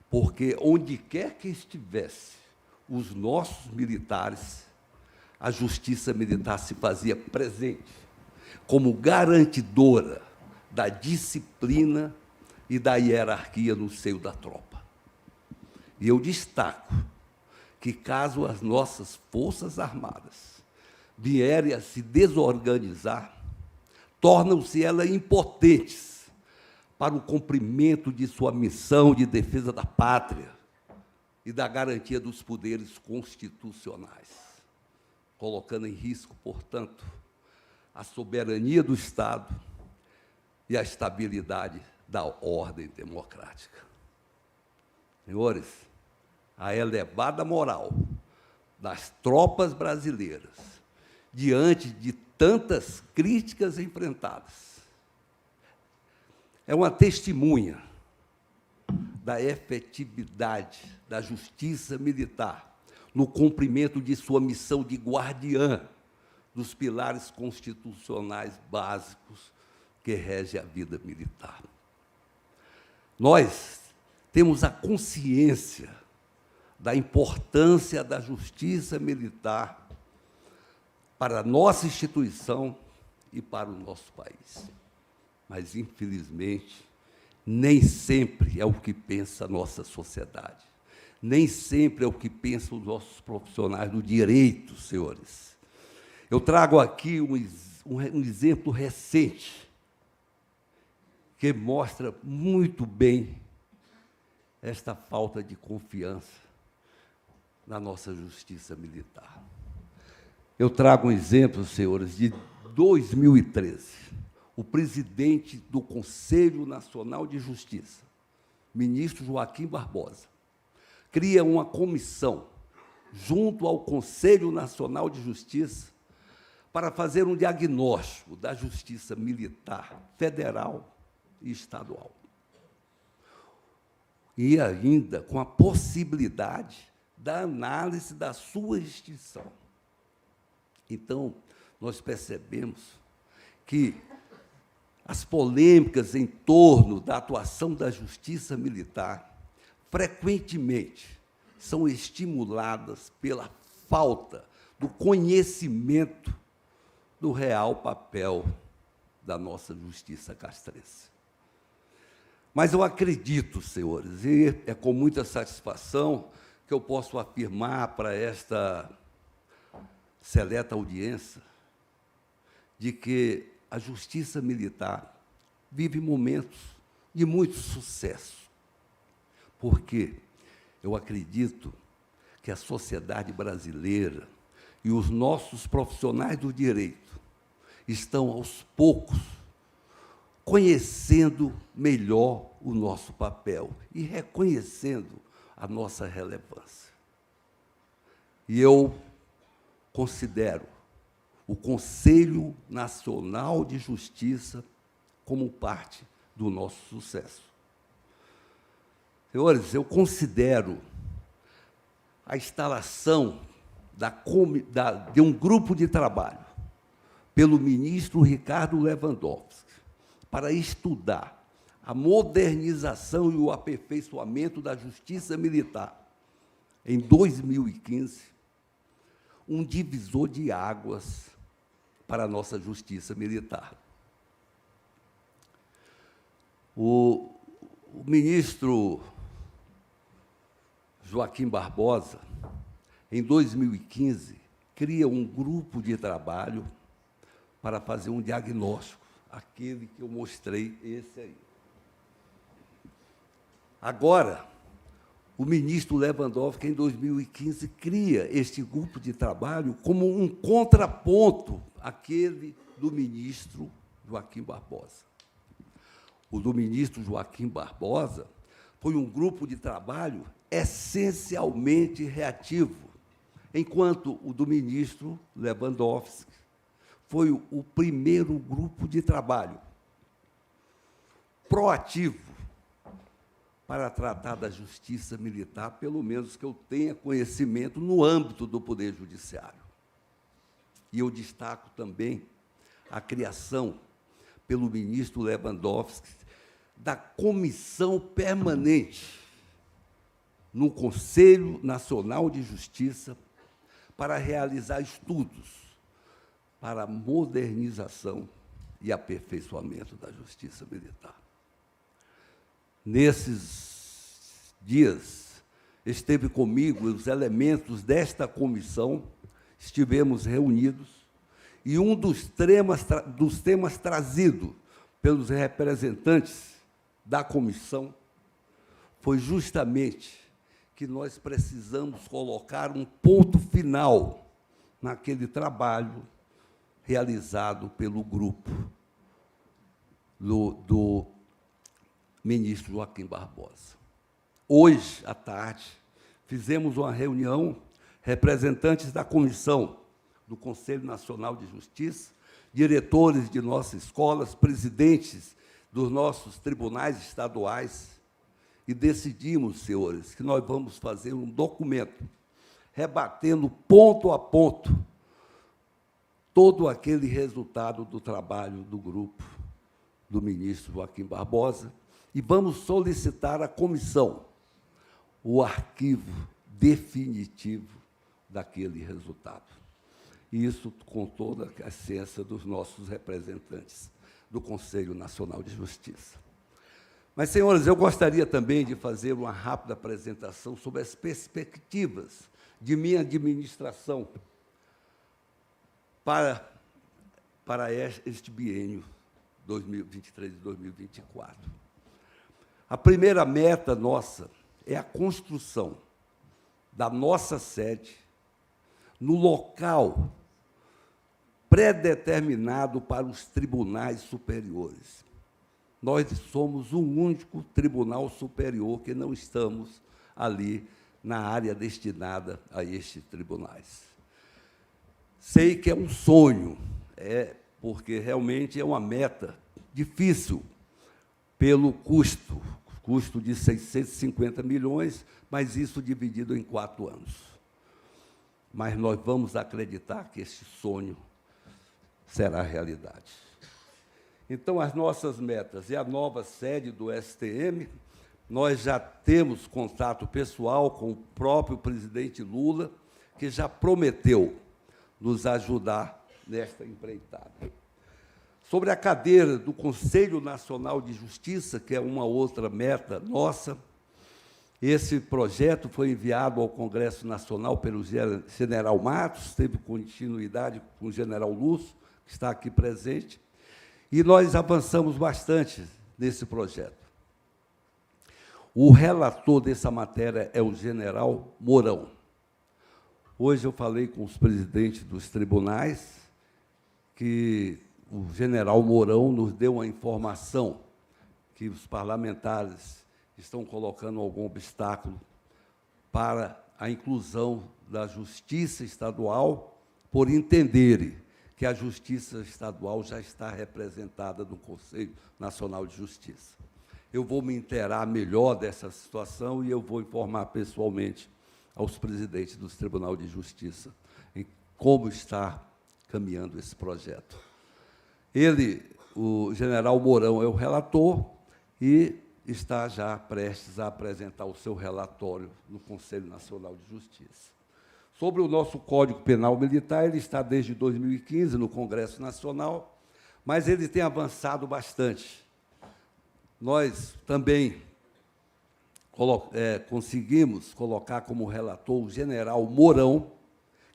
porque onde quer que estivesse os nossos militares, a justiça militar se fazia presente como garantidora da disciplina e da hierarquia no seio da tropa. E eu destaco que, caso as nossas Forças Armadas vierem a se desorganizar, tornam-se elas impotentes para o cumprimento de sua missão de defesa da pátria e da garantia dos poderes constitucionais, colocando em risco, portanto, a soberania do Estado e a estabilidade da ordem democrática. Senhores, a elevada moral das tropas brasileiras, diante de tantas críticas enfrentadas, é uma testemunha da efetividade da justiça militar no cumprimento de sua missão de guardiã dos pilares constitucionais básicos que regem a vida militar. Nós temos a consciência da importância da justiça militar para a nossa instituição e para o nosso país. Mas, infelizmente, nem sempre é o que pensa a nossa sociedade. Nem sempre é o que pensam os nossos profissionais do direito, senhores. Eu trago aqui um exemplo recente que mostra muito bem esta falta de confiança na nossa justiça militar. Eu trago um exemplo, senhores, de 2013. O presidente do Conselho Nacional de Justiça, ministro Joaquim Barbosa, cria uma comissão junto ao Conselho Nacional de Justiça para fazer um diagnóstico da justiça militar federal e estadual. E ainda com a possibilidade da análise da sua extinção. Então, nós percebemos que as polêmicas em torno da atuação da justiça militar frequentemente são estimuladas pela falta do conhecimento do real papel da nossa justiça castrense. Mas eu acredito, senhores, e é com muita satisfação que eu posso afirmar para esta seleta audiência de que a justiça militar vive momentos de muito sucesso, porque eu acredito que a sociedade brasileira e os nossos profissionais do direito estão, aos poucos, conhecendo melhor o nosso papel e reconhecendo a nossa relevância. E eu considero o Conselho Nacional de Justiça como parte do nosso sucesso. Senhores, eu considero a instalação de um grupo de trabalho pelo ministro Ricardo Lewandowski para estudar a modernização e o aperfeiçoamento da justiça militar. Em 2015, um divisor de águas para a nossa justiça militar. O O ministro Joaquim Barbosa, em 2015, cria um grupo de trabalho para fazer um diagnóstico, aquele que eu mostrei, esse aí. Agora, o ministro Lewandowski, em 2015, cria este grupo de trabalho como um contraponto àquele do ministro Joaquim Barbosa. O do ministro Joaquim Barbosa foi um grupo de trabalho essencialmente reativo, enquanto o do ministro Lewandowski foi o primeiro grupo de trabalho proativo para tratar da justiça militar, pelo menos que eu tenha conhecimento no âmbito do Poder Judiciário. E eu destaco também a criação, pelo ministro Lewandowski, da Comissão Permanente no Conselho Nacional de Justiça para realizar estudos para a modernização e aperfeiçoamento da justiça militar. Nesses dias, esteve comigo os elementos desta comissão, estivemos reunidos, e um dos temas trazidos pelos representantes da comissão foi justamente que nós precisamos colocar um ponto final naquele trabalho realizado pelo grupo do ministro Joaquim Barbosa. Hoje, à tarde, fizemos uma reunião, representantes da comissão do Conselho Nacional de Justiça, diretores de nossas escolas, presidentes dos nossos tribunais estaduais, e decidimos, senhores, que nós vamos fazer um documento rebatendo ponto a ponto todo aquele resultado do trabalho do grupo do ministro Joaquim Barbosa, e vamos solicitar à comissão o arquivo definitivo daquele resultado. E isso com toda a ciência dos nossos representantes do Conselho Nacional de Justiça. Mas, senhores, eu gostaria também de fazer uma rápida apresentação sobre as perspectivas de minha administração para este biênio 2023 e 2024. A primeira meta nossa é a construção da nossa sede no local predeterminado para os tribunais superiores. Nós somos o único tribunal superior que não estamos ali na área destinada a estes tribunais. Sei que é um sonho, porque realmente é uma meta difícil pelo custo de 650 milhões, mas isso dividido em 4 anos. Mas nós vamos acreditar que esse sonho será realidade. Então, as nossas metas é a nova sede do STM. Nós já temos contato pessoal com o próprio presidente Lula, que já prometeu nos ajudar nesta empreitada. Sobre a cadeira do Conselho Nacional de Justiça, que é uma outra meta nossa, esse projeto foi enviado ao Congresso Nacional pelo general Matos, teve continuidade com o general Lúcio, que está aqui presente, e nós avançamos bastante nesse projeto. O relator dessa matéria é o general Mourão. Hoje eu falei com os presidentes dos tribunais que o general Mourão nos deu uma informação que os parlamentares estão colocando algum obstáculo para a inclusão da Justiça Estadual, por entenderem que a Justiça Estadual já está representada no Conselho Nacional de Justiça. Eu vou me inteirar melhor dessa situação e eu vou informar pessoalmente aos presidentes do Tribunal de Justiça em como está caminhando esse projeto. Ele, o general Mourão, é o relator e está já prestes a apresentar o seu relatório no Conselho Nacional de Justiça. Sobre o nosso Código Penal Militar, ele está desde 2015 no Congresso Nacional, mas ele tem avançado bastante. Nós também conseguimos colocar como relator o general Mourão,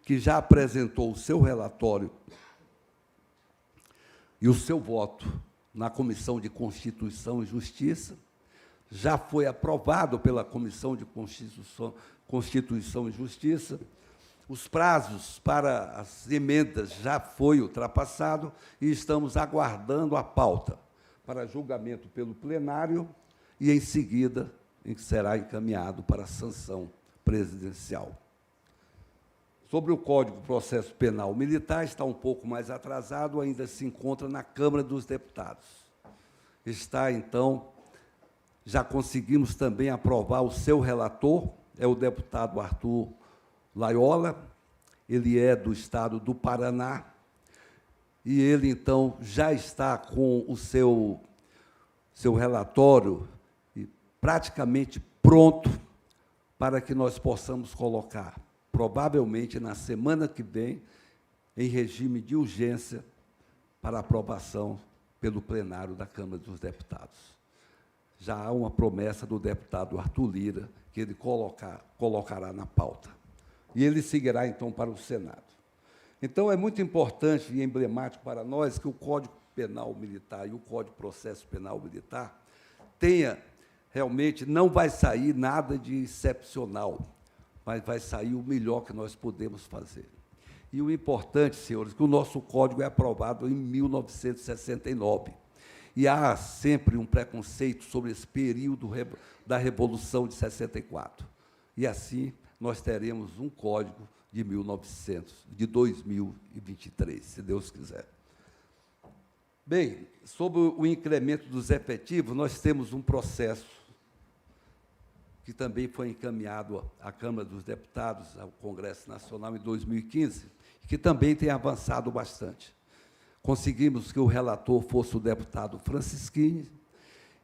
que já apresentou o seu relatório e o seu voto na Comissão de Constituição e Justiça, já foi aprovado pela Comissão de Constituição e Justiça, os prazos para as emendas já foi ultrapassado e estamos aguardando a pauta para julgamento pelo plenário e, em seguida, será encaminhado para a sanção presidencial. Sobre o Código de Processo Penal Militar, está um pouco mais atrasado, ainda se encontra na Câmara dos Deputados. Está, então, já conseguimos também aprovar o seu relator, é o deputado Arthur Laiola, ele é do estado do Paraná, e ele, então, já está com o seu relatório praticamente pronto para que nós possamos colocar, provavelmente na semana que vem, em regime de urgência, para aprovação pelo plenário da Câmara dos Deputados. Já há uma promessa do deputado Arthur Lira, que ele colocará na pauta. E ele seguirá, então, para o Senado. Então, é muito importante e emblemático para nós que o Código Penal Militar e o Código de Processo Penal Militar tenha, realmente, não vai sair nada de excepcional, mas vai sair o melhor que nós podemos fazer. E o importante, senhores, que o nosso Código é aprovado em 1969. E há sempre um preconceito sobre esse período da Revolução de 64. E, assim, nós teremos um Código de 2023, se Deus quiser. Bem, sobre o incremento dos efetivos, nós temos um processo que também foi encaminhado à Câmara dos Deputados, ao Congresso Nacional, em 2015, que também tem avançado bastante. Conseguimos que o relator fosse o deputado Francisquini,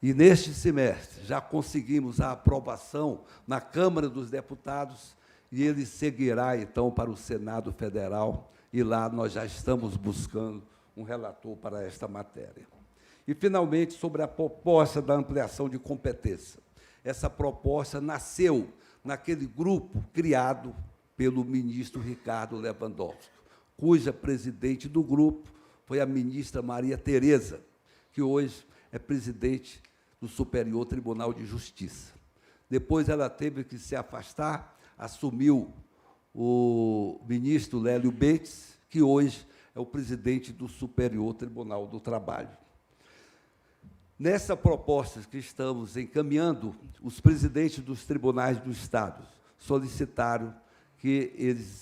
e, neste semestre, já conseguimos a aprovação na Câmara dos Deputados, e ele seguirá, então, para o Senado Federal, e lá nós já estamos buscando um relator para esta matéria. E, finalmente, sobre a proposta da ampliação de competência. Essa proposta nasceu naquele grupo criado pelo ministro Ricardo Lewandowski, cuja presidente do grupo foi a ministra Maria Tereza, que hoje é presidente do Superior Tribunal de Justiça. Depois ela teve que se afastar, assumiu o ministro Lélio Bates, que hoje é o presidente do Superior Tribunal do Trabalho. Nessa proposta que estamos encaminhando, os presidentes dos tribunais do Estado solicitaram que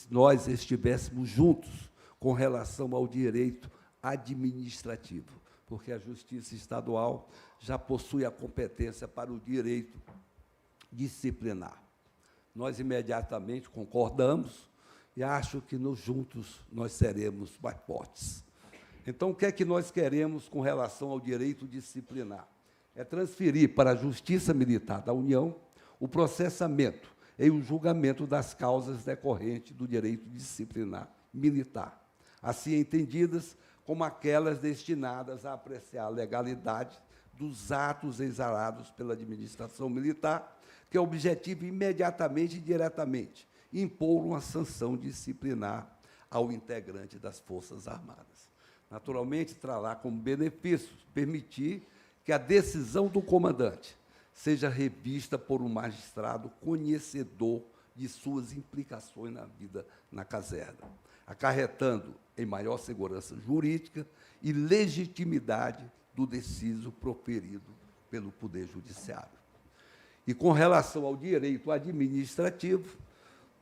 nós estivéssemos juntos com relação ao direito administrativo, porque a Justiça Estadual já possui a competência para o direito disciplinar. Nós imediatamente concordamos e acho que juntos nós seremos mais fortes. Então, o que é que nós queremos com relação ao direito disciplinar? É transferir para a Justiça Militar da União o processamento e o julgamento das causas decorrentes do direito disciplinar militar, assim entendidas como aquelas destinadas a apreciar a legalidade dos atos exarados pela administração militar, que objetiva imediatamente e diretamente impor uma sanção disciplinar ao integrante das Forças Armadas. Naturalmente, trará como benefício permitir que a decisão do comandante seja revista por um magistrado conhecedor de suas implicações na vida na caserna, acarretando em maior segurança jurídica e legitimidade do deciso proferido pelo Poder Judiciário. E, com relação ao direito administrativo,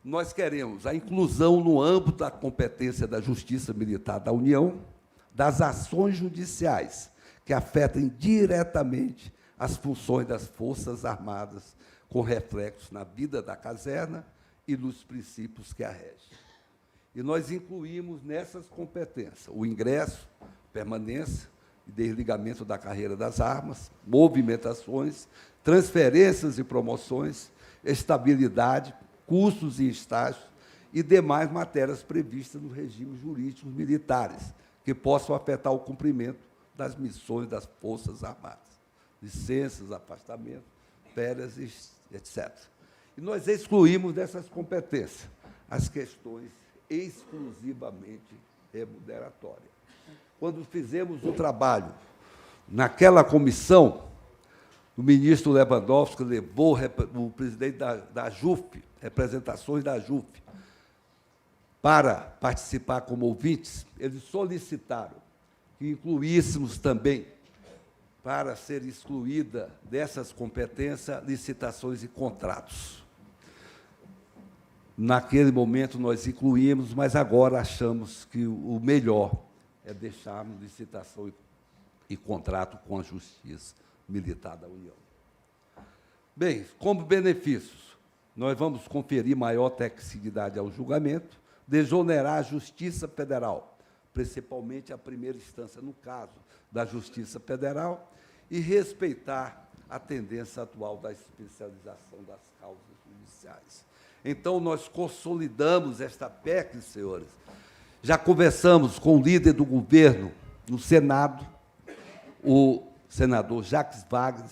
nós queremos a inclusão no âmbito da competência da Justiça Militar da União das ações judiciais que afetem diretamente as funções das Forças Armadas, com reflexos na vida da caserna e nos princípios que a regem. E nós incluímos nessas competências o ingresso, permanência e desligamento da carreira das armas, movimentações, transferências e promoções, estabilidade, cursos e estágios e demais matérias previstas nos regimes jurídicos militares, que possam afetar o cumprimento das missões das Forças Armadas. Licenças, afastamentos, férias etc. E nós excluímos dessas competências as questões exclusivamente remuneratórias. Quando fizemos o trabalho naquela comissão, o ministro Lewandowski levou o presidente da JUF, representações da JUF, para participar como ouvintes. Eles solicitaram que incluíssemos também, para ser excluída dessas competências, licitações e contratos. Naquele momento nós incluímos, mas agora achamos que o melhor é deixarmos licitação e contrato com a Justiça Militar da União. Bem, como benefícios, nós vamos conferir maior tecnicidade ao julgamento, desonerar a Justiça Federal, principalmente a primeira instância, no caso da Justiça Federal, e respeitar a tendência atual da especialização das causas judiciais. Então, nós consolidamos esta PEC, senhores. Já conversamos com o líder do governo no Senado, o senador Jacques Wagner,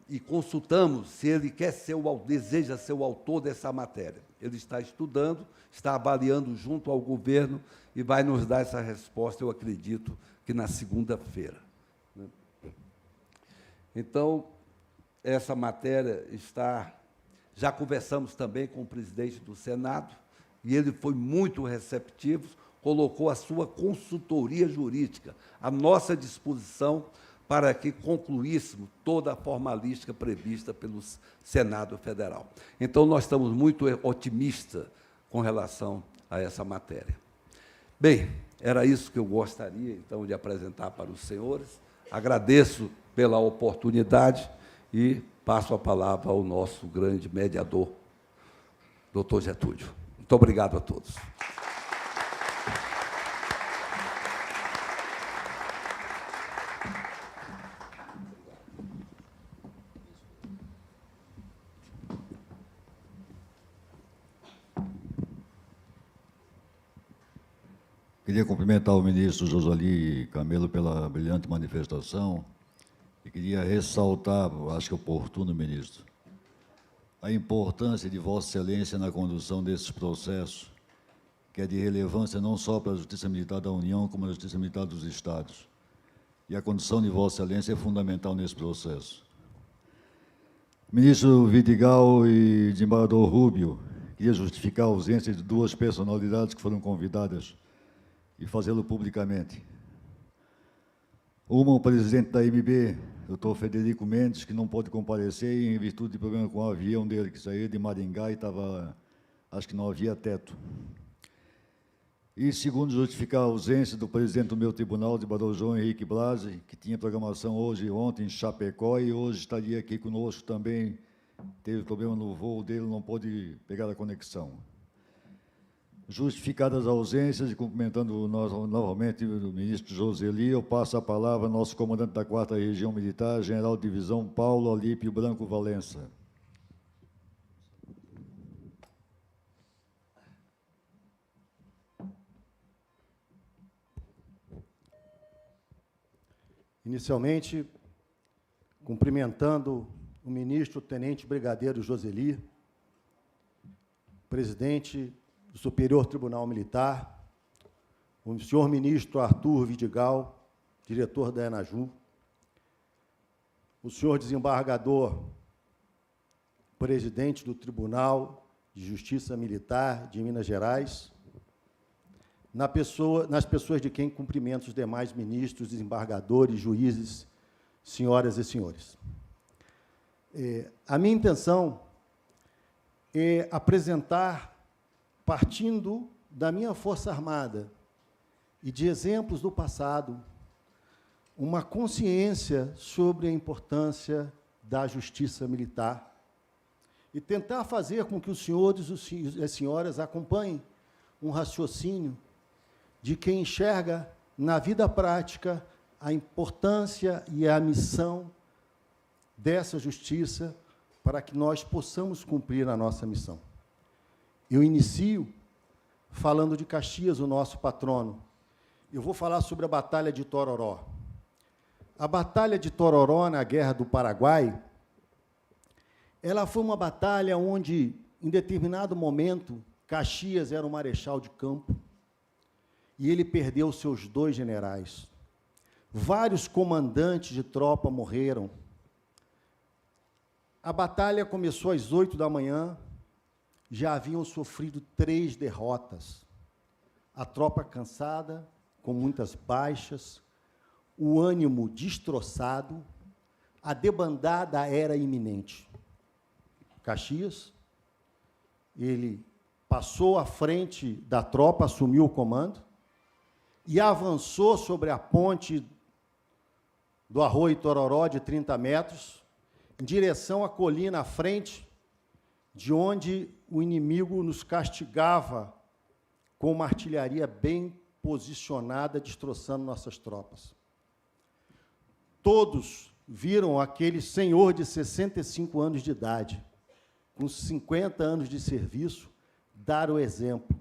e consultamos se ele deseja ser o autor dessa matéria. Ele está estudando, está avaliando junto ao governo e vai nos dar essa resposta, eu acredito, que na segunda-feira. Então, essa matéria está... Já conversamos também com o presidente do Senado, e ele foi muito receptivo, colocou a sua consultoria jurídica à nossa disposição para que concluíssemos toda a formalística prevista pelo Senado Federal. Então, nós estamos muito otimistas com relação a essa matéria. Bem, era isso que eu gostaria, então, de apresentar para os senhores. Agradeço pela oportunidade e passo a palavra ao nosso grande mediador, doutor Getúlio. Muito obrigado a todos. Queria cumprimentar o ministro Joseli Camelo pela brilhante manifestação e queria ressaltar, acho que é oportuno, ministro, a importância de Vossa Excelência na condução desses processos, que é de relevância não só para a Justiça Militar da União, como a Justiça Militar dos Estados. E a condução de Vossa Excelência é fundamental nesse processo. Ministro Vidigal e desembargador Rubio, queria justificar a ausência de duas personalidades que foram convidadas e fazê-lo publicamente. Uma, o presidente da MB, doutor Federico Mendes, que não pôde comparecer em virtude de problema com o avião dele, que saía de Maringá e estava, acho que não havia teto. E, segundo, justificar a ausência do presidente do meu tribunal, desembargador João Henrique Blasi, que tinha programação hoje e ontem em Chapecó, e hoje estaria aqui conosco também, teve problema no voo dele, não pôde pegar a conexão. Justificadas as ausências e cumprimentando novamente o ministro Joseli, eu passo a palavra ao nosso comandante da 4ª Região Militar, general de divisão Paulo Alípio Branco Valença. Inicialmente, cumprimentando o ministro Tenente Brigadeiro Joseli, presidente do Superior Tribunal Militar, o senhor ministro Arthur Vidigal, diretor da ENAJU, o senhor desembargador, presidente do Tribunal de Justiça Militar de Minas Gerais, nas pessoas de quem cumprimento os demais ministros, desembargadores, juízes, senhoras e senhores. A minha intenção é apresentar, partindo da minha Força Armada e de exemplos do passado, uma consciência sobre a importância da justiça militar e tentar fazer com que os senhores e as senhoras acompanhem um raciocínio de quem enxerga na vida prática a importância e a missão dessa justiça para que nós possamos cumprir a nossa missão. Eu inicio falando de Caxias, o nosso patrono. Eu vou falar sobre a Batalha de Tororó. A Batalha de Tororó, na Guerra do Paraguai, Ela foi uma batalha onde, em determinado momento, Caxias era o marechal de campo e ele perdeu seus 2 generais. Vários comandantes de tropa morreram. A batalha começou às 8 da manhã, já haviam sofrido 3 derrotas. A tropa cansada, com muitas baixas, o ânimo destroçado, a debandada era iminente. Caxias, ele passou à frente da tropa, assumiu o comando e avançou sobre a ponte do Arroio Tororó de 30 metros, em direção à colina à frente, de onde o inimigo nos castigava com uma artilharia bem posicionada, destroçando nossas tropas. Todos viram aquele senhor de 65 anos de idade, com 50 anos de serviço, dar o exemplo.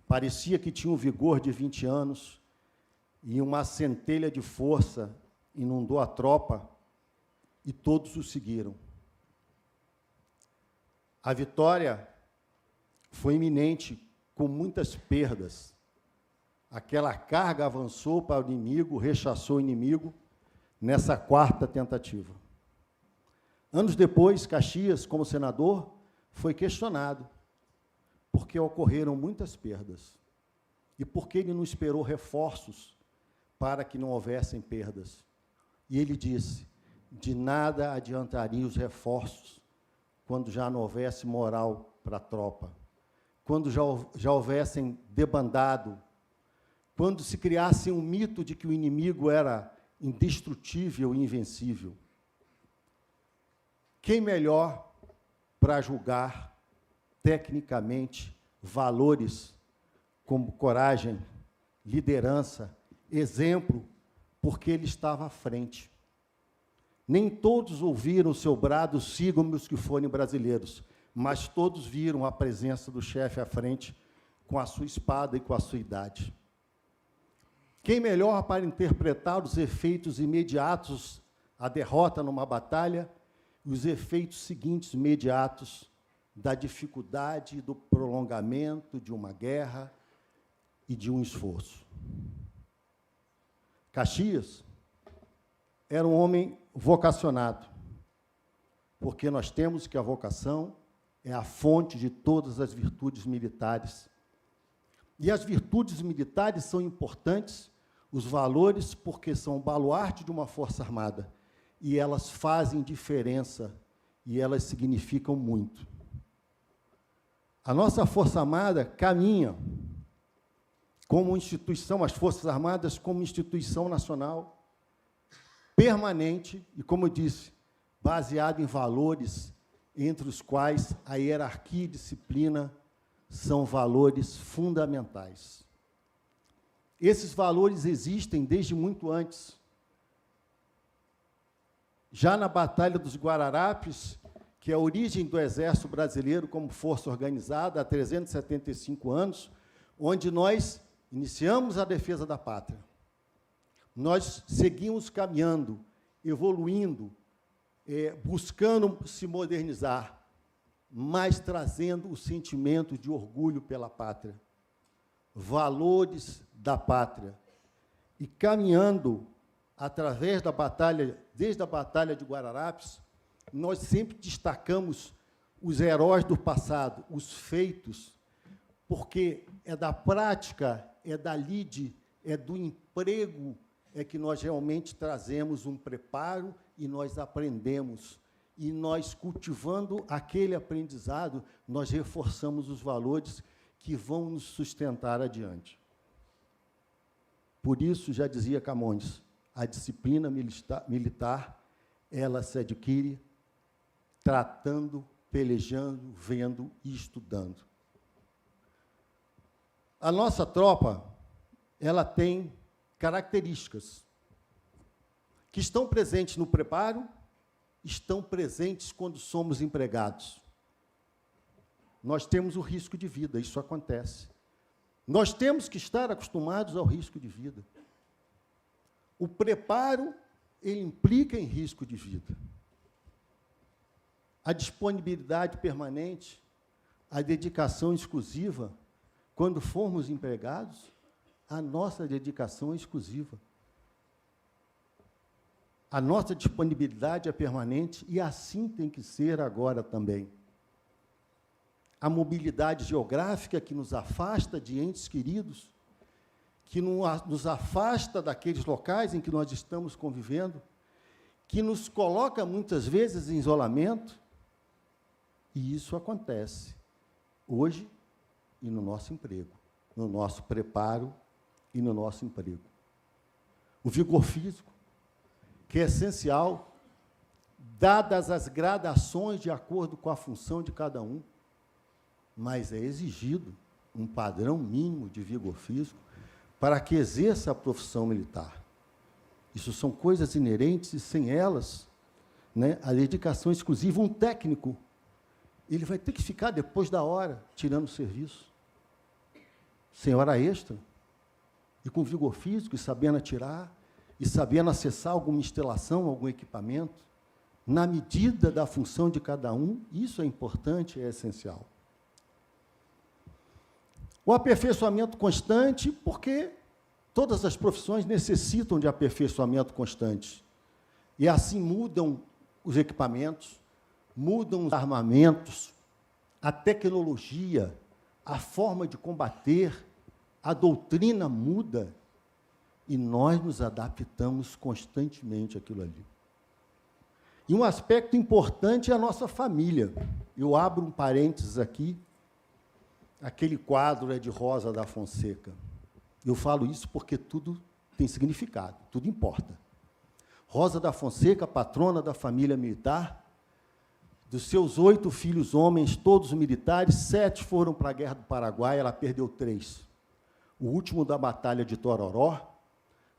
Parecia que tinha um vigor de 20 anos e uma centelha de força inundou a tropa e todos o seguiram. A vitória foi iminente, com muitas perdas. Aquela carga avançou para o inimigo, rechaçou o inimigo nessa 4ª tentativa. Anos depois, Caxias, como senador, foi questionado porque ocorreram muitas perdas e porque ele não esperou reforços para que não houvessem perdas. E ele disse: de nada adiantariam os reforços quando já não houvesse moral para a tropa, quando já houvessem debandado, quando se criasse um mito de que o inimigo era indestrutível e invencível. Quem melhor para julgar tecnicamente valores como coragem, liderança, exemplo, porque ele estava à frente. Nem todos ouviram o seu brado, sigam-me os que forem brasileiros, mas todos viram a presença do chefe à frente, com a sua espada e com a sua idade. Quem melhor para interpretar os efeitos imediatos, a derrota numa batalha, e os efeitos seguintes imediatos da dificuldade, do prolongamento de uma guerra e de um esforço. Caxias era um homem vocacionado, porque nós temos que a vocação é a fonte de todas as virtudes militares. E as virtudes militares são importantes, os valores, porque são o baluarte de uma força armada, e elas fazem diferença, e elas significam muito. A nossa Força Armada caminha como instituição, as Forças Armadas como instituição nacional, permanente, e, como eu disse, baseada em valores, entre os quais a hierarquia e disciplina são valores fundamentais. Esses valores existem desde muito antes. Já na Batalha dos Guararapes, que é a origem do Exército Brasileiro como força organizada há 375 anos, onde nós iniciamos a defesa da pátria. Nós seguimos caminhando, evoluindo, buscando se modernizar, mas trazendo o sentimento de orgulho pela pátria, valores da pátria, e caminhando através da batalha, desde a Batalha de Guararapes, nós sempre destacamos os heróis do passado, os feitos, porque é da prática, é da lide, é do emprego, é que nós realmente trazemos um preparo e nós aprendemos. E nós, cultivando aquele aprendizado, nós reforçamos os valores que vão nos sustentar adiante. Por isso, já dizia Camões, a disciplina militar, ela se adquire tratando, pelejando, vendo e estudando. A nossa tropa, ela tem características que estão presentes no preparo, estão presentes quando somos empregados. Nós temos o risco de vida, isso acontece. Nós temos que estar acostumados ao risco de vida. O preparo, ele implica em risco de vida. a disponibilidade permanente, a dedicação exclusiva. Quando formos empregados, a nossa dedicação é exclusiva. A nossa disponibilidade é permanente e assim tem que ser agora também. A mobilidade geográfica que nos afasta de entes queridos, que nos afasta daqueles locais em que nós estamos convivendo, que nos coloca, muitas vezes, em isolamento, e isso acontece hoje e no nosso emprego, no nosso preparo e no nosso emprego. O vigor físico, que é essencial, dadas as gradações de acordo com a função de cada um, mas é exigido um padrão mínimo de vigor físico para que exerça a profissão militar. Isso são coisas inerentes e, sem elas, né, a dedicação exclusiva, um técnico, ele vai ter que ficar, depois da hora, tirando o serviço, sem hora extra, e com vigor físico, e sabendo atirar, e sabendo acessar alguma instalação, algum equipamento, na medida da função de cada um. Isso é importante, é essencial. O aperfeiçoamento constante, porque todas as profissões necessitam de aperfeiçoamento constante. E assim mudam os equipamentos, mudam os armamentos, a tecnologia, a forma de combater, a doutrina muda, e nós nos adaptamos constantemente àquilo ali. E um aspecto importante é a nossa família. Eu abro um parênteses aqui. Aquele quadro é de Rosa da Fonseca. Eu falo isso porque tudo tem significado, tudo importa. Rosa da Fonseca, patrona da família militar, dos seus 8 filhos homens, todos militares, 7 foram para a Guerra do Paraguai, ela perdeu 3. O último da Batalha de Tororó,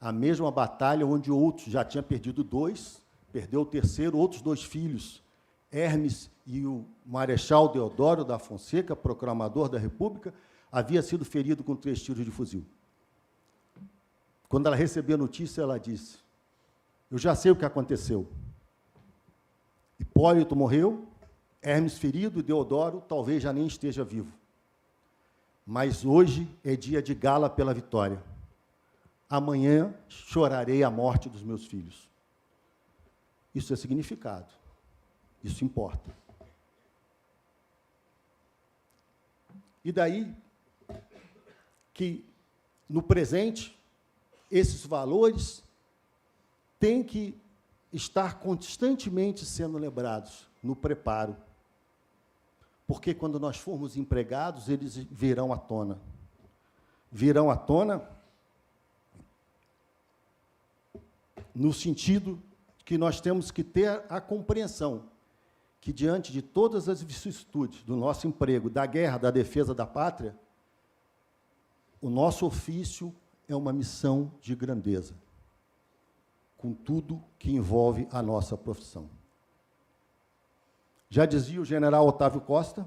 a mesma batalha onde outros já tinha perdido 2, perdeu o terceiro, outros 2 filhos, Hermes e o Marechal Deodoro da Fonseca, proclamador da República, havia sido ferido com 3 tiros de fuzil. Quando ela recebeu a notícia, ela disse: eu já sei o que aconteceu. Hipólito morreu, Hermes ferido, Deodoro talvez já nem esteja vivo. Mas hoje é dia de gala pela vitória. Amanhã chorarei a morte dos meus filhos. Isso é significado. Isso importa. E daí que, no presente, esses valores têm que estar constantemente sendo lembrados no preparo. Porque, quando nós formos empregados, eles virão à tona. Virão à tona no sentido que nós temos que ter a compreensão que, diante de todas as vicissitudes do nosso emprego, da guerra, da defesa da pátria, o nosso ofício é uma missão de grandeza, com tudo que envolve a nossa profissão. Já dizia o general Otávio Costa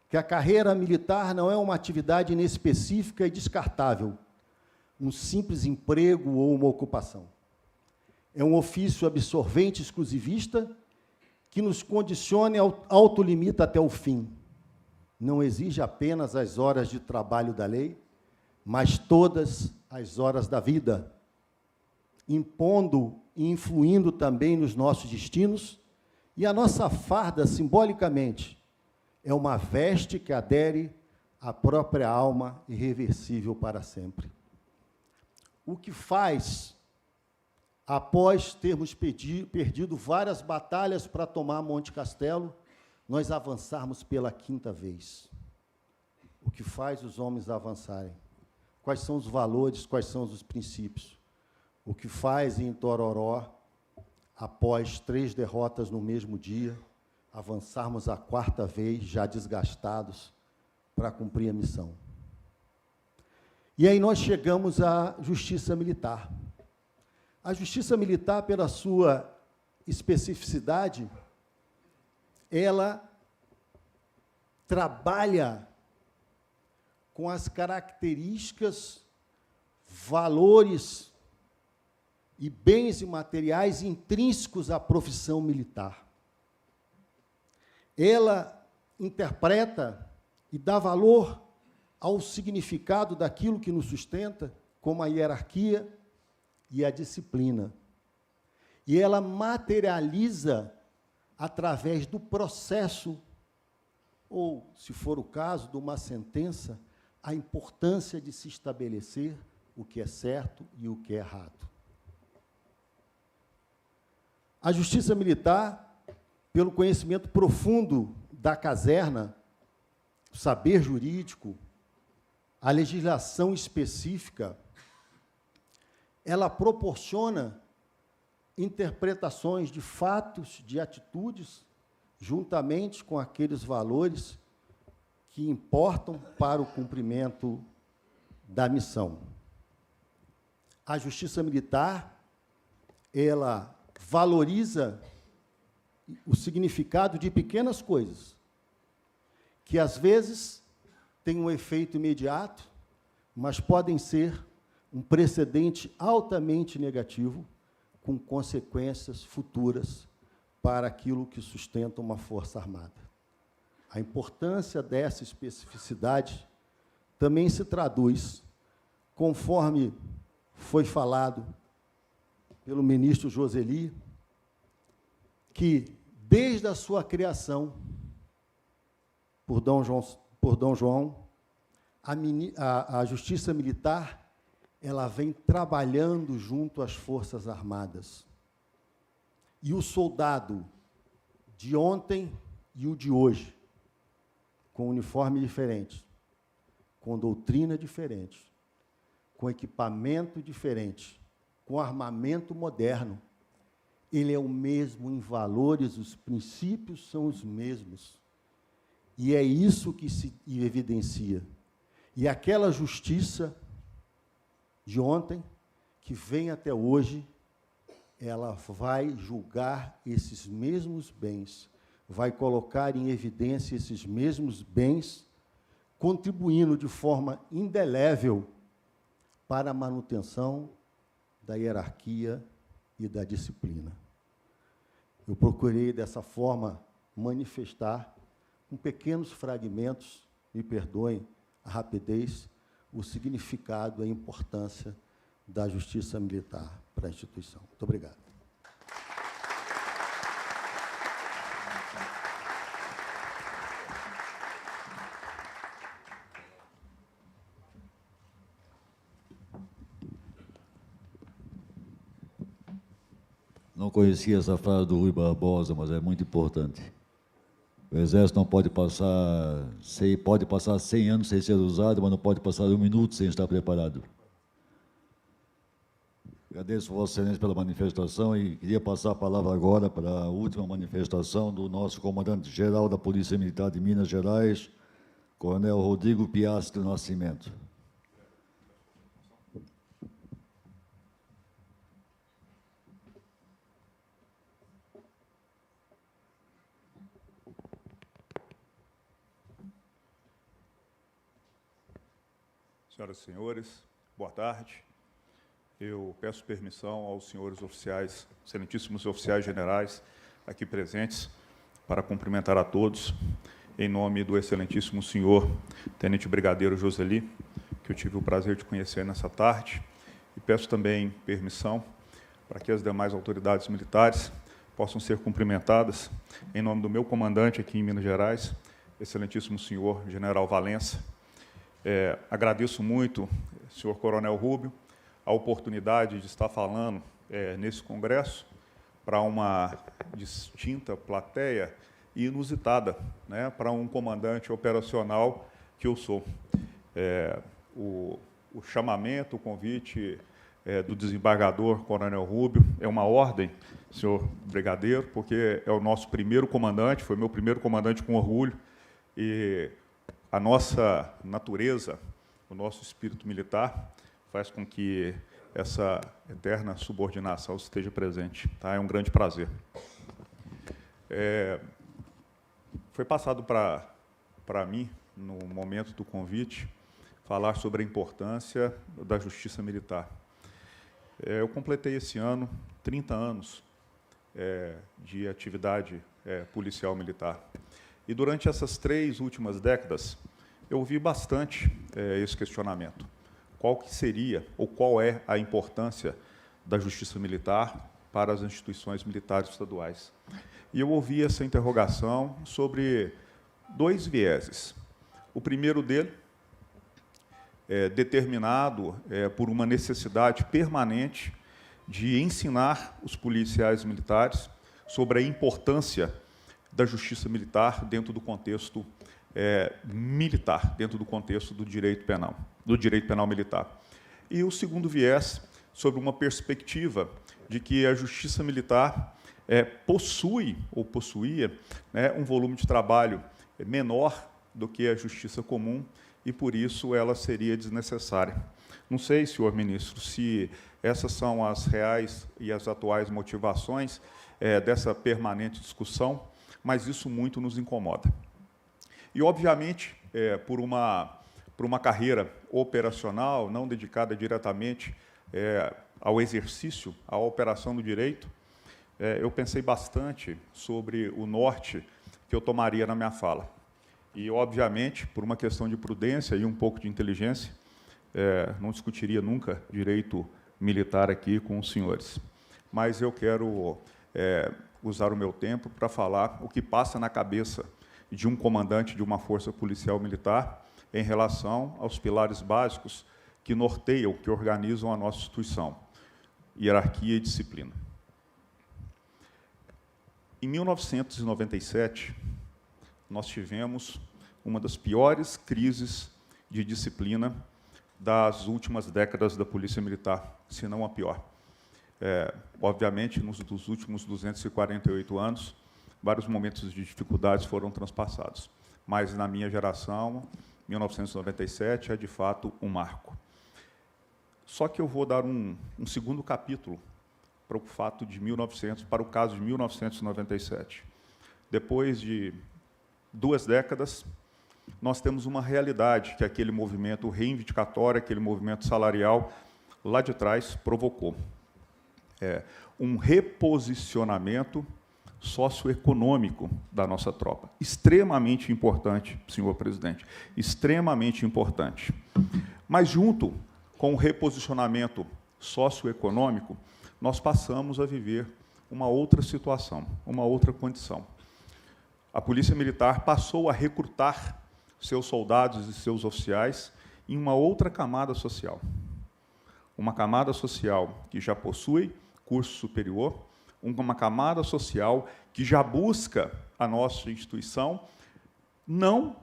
que a carreira militar não é uma atividade inespecífica e descartável, um simples emprego ou uma ocupação. É um ofício absorvente, exclusivista, que nos condiciona e autolimita até o fim. Não exige apenas as horas de trabalho da lei, mas todas as horas da vida, impondo e influindo também nos nossos destinos, e a nossa farda, simbolicamente, é uma veste que adere à própria alma, irreversível para sempre. O que faz, após termos perdido várias batalhas para tomar Monte Castelo, nós avançarmos pela 5ª vez? O que faz os homens avançarem? Quais são os valores, quais são os princípios? O que faz em Tororó, após 3 derrotas no mesmo dia, avançarmos a 4ª vez, já desgastados, para cumprir a missão? E aí nós chegamos à justiça militar. A justiça militar, pela sua especificidade, ela trabalha com as características, valores e bens imateriais intrínsecos à profissão militar. ela interpreta e dá valor ao significado daquilo que nos sustenta, como a hierarquia e a disciplina. E ela materializa, através do processo, ou, se for o caso, de uma sentença, a importância de se estabelecer o que é certo e o que é errado. A Justiça Militar, pelo conhecimento profundo da caserna, o saber jurídico, a legislação específica, ela proporciona interpretações de fatos, de atitudes, juntamente com aqueles valores que importam para o cumprimento da missão. A Justiça Militar, ela valoriza o significado de pequenas coisas, que às vezes têm um efeito imediato, mas podem ser um precedente altamente negativo, com consequências futuras para aquilo que sustenta uma força armada. A importância dessa especificidade também se traduz, conforme foi falado pelo ministro Joseli, que, desde a sua criação por Dom João, a Justiça Militar ela vem trabalhando junto às Forças Armadas. E o soldado de ontem e o de hoje, com uniforme diferente, com doutrina diferente, com equipamento diferente, com armamento moderno, ele é o mesmo em valores, os princípios são os mesmos. E é isso que se evidencia. E aquela justiça de ontem, que vem até hoje, ela vai julgar esses mesmos bens, vai colocar em evidência esses mesmos bens, contribuindo de forma indelével para a manutenção da hierarquia e da disciplina. Eu procurei, dessa forma, manifestar, com pequenos fragmentos, me perdoem a rapidez, o significado e a importância da Justiça Militar para a instituição. Muito obrigado. Não conhecia essa frase do Rui Barbosa, mas é muito importante. O Exército não pode passar 100 anos sem ser usado, mas não pode passar 1 minuto sem estar preparado. Agradeço a Vossa Excelência pela manifestação e queria passar a palavra agora para a última manifestação do nosso comandante-geral da Polícia Militar de Minas Gerais, Coronel Rodrigo Piastri Nascimento. Senhoras e senhores, boa tarde. Eu peço permissão aos senhores oficiais, excelentíssimos oficiais generais aqui presentes, para cumprimentar a todos, em nome do excelentíssimo senhor Tenente Brigadeiro Joseli, que eu tive o prazer de conhecer nessa tarde, e peço também permissão para que as demais autoridades militares possam ser cumprimentadas em nome do meu comandante aqui em Minas Gerais, excelentíssimo senhor General Valença. Agradeço muito, senhor Coronel Rubio, a oportunidade de estar falando nesse congresso para uma distinta plateia e inusitada, né, para um comandante operacional que eu sou. O chamamento, o convite do desembargador Coronel Rubio é uma ordem, senhor brigadeiro, porque é o nosso primeiro comandante, foi meu primeiro comandante com orgulho, e a nossa natureza, o nosso espírito militar, faz com que essa eterna subordinação esteja presente. Tá? É um grande prazer. Foi passado para mim, no momento do convite, falar sobre a importância da Justiça Militar. Eu completei esse ano 30 anos de atividade policial militar. E durante essas 3 últimas décadas, eu ouvi bastante esse questionamento. Qual que seria, ou qual é a importância da justiça militar para as instituições militares estaduais? E eu ouvi essa interrogação sobre 2 vieses. O primeiro dele, determinado por uma necessidade permanente de ensinar os policiais militares sobre a importância da justiça militar dentro do contexto militar, dentro do contexto do direito penal militar. E o segundo viés, sobre uma perspectiva de que a justiça militar possui, ou possuía, um volume de trabalho menor do que a justiça comum, e, por isso, ela seria desnecessária. Não sei, senhor ministro, se essas são as reais e as atuais motivações dessa permanente discussão, mas isso muito nos incomoda. E, obviamente, por uma carreira operacional, não dedicada diretamente ao exercício, à operação do direito, eu pensei bastante sobre o norte que eu tomaria na minha fala. E, obviamente, por uma questão de prudência e um pouco de inteligência, não discutiria nunca direito militar aqui com os senhores. Mas eu quero usar o meu tempo para falar o que passa na cabeça de um comandante de uma força policial militar em relação aos pilares básicos que norteiam, que organizam a nossa instituição: hierarquia e disciplina. Em 1997, nós tivemos uma das piores crises de disciplina das últimas décadas da Polícia Militar, se não a pior. Obviamente, dos últimos 248 anos, vários momentos de dificuldades foram transpassados, mas, na minha geração, 1997 é, de fato, um marco. Só que eu vou dar um segundo capítulo para o caso de 1997. Depois de 2 décadas, nós temos uma realidade que aquele movimento reivindicatório, aquele movimento salarial, lá de trás, provocou. Um reposicionamento socioeconômico da nossa tropa. Extremamente importante, senhor presidente, extremamente importante. Mas, junto com o reposicionamento socioeconômico, nós passamos a viver uma outra situação, uma outra condição. A Polícia Militar passou a recrutar seus soldados e seus oficiais em uma outra camada social. Uma camada social que já possui curso superior, uma camada social que já busca a nossa instituição não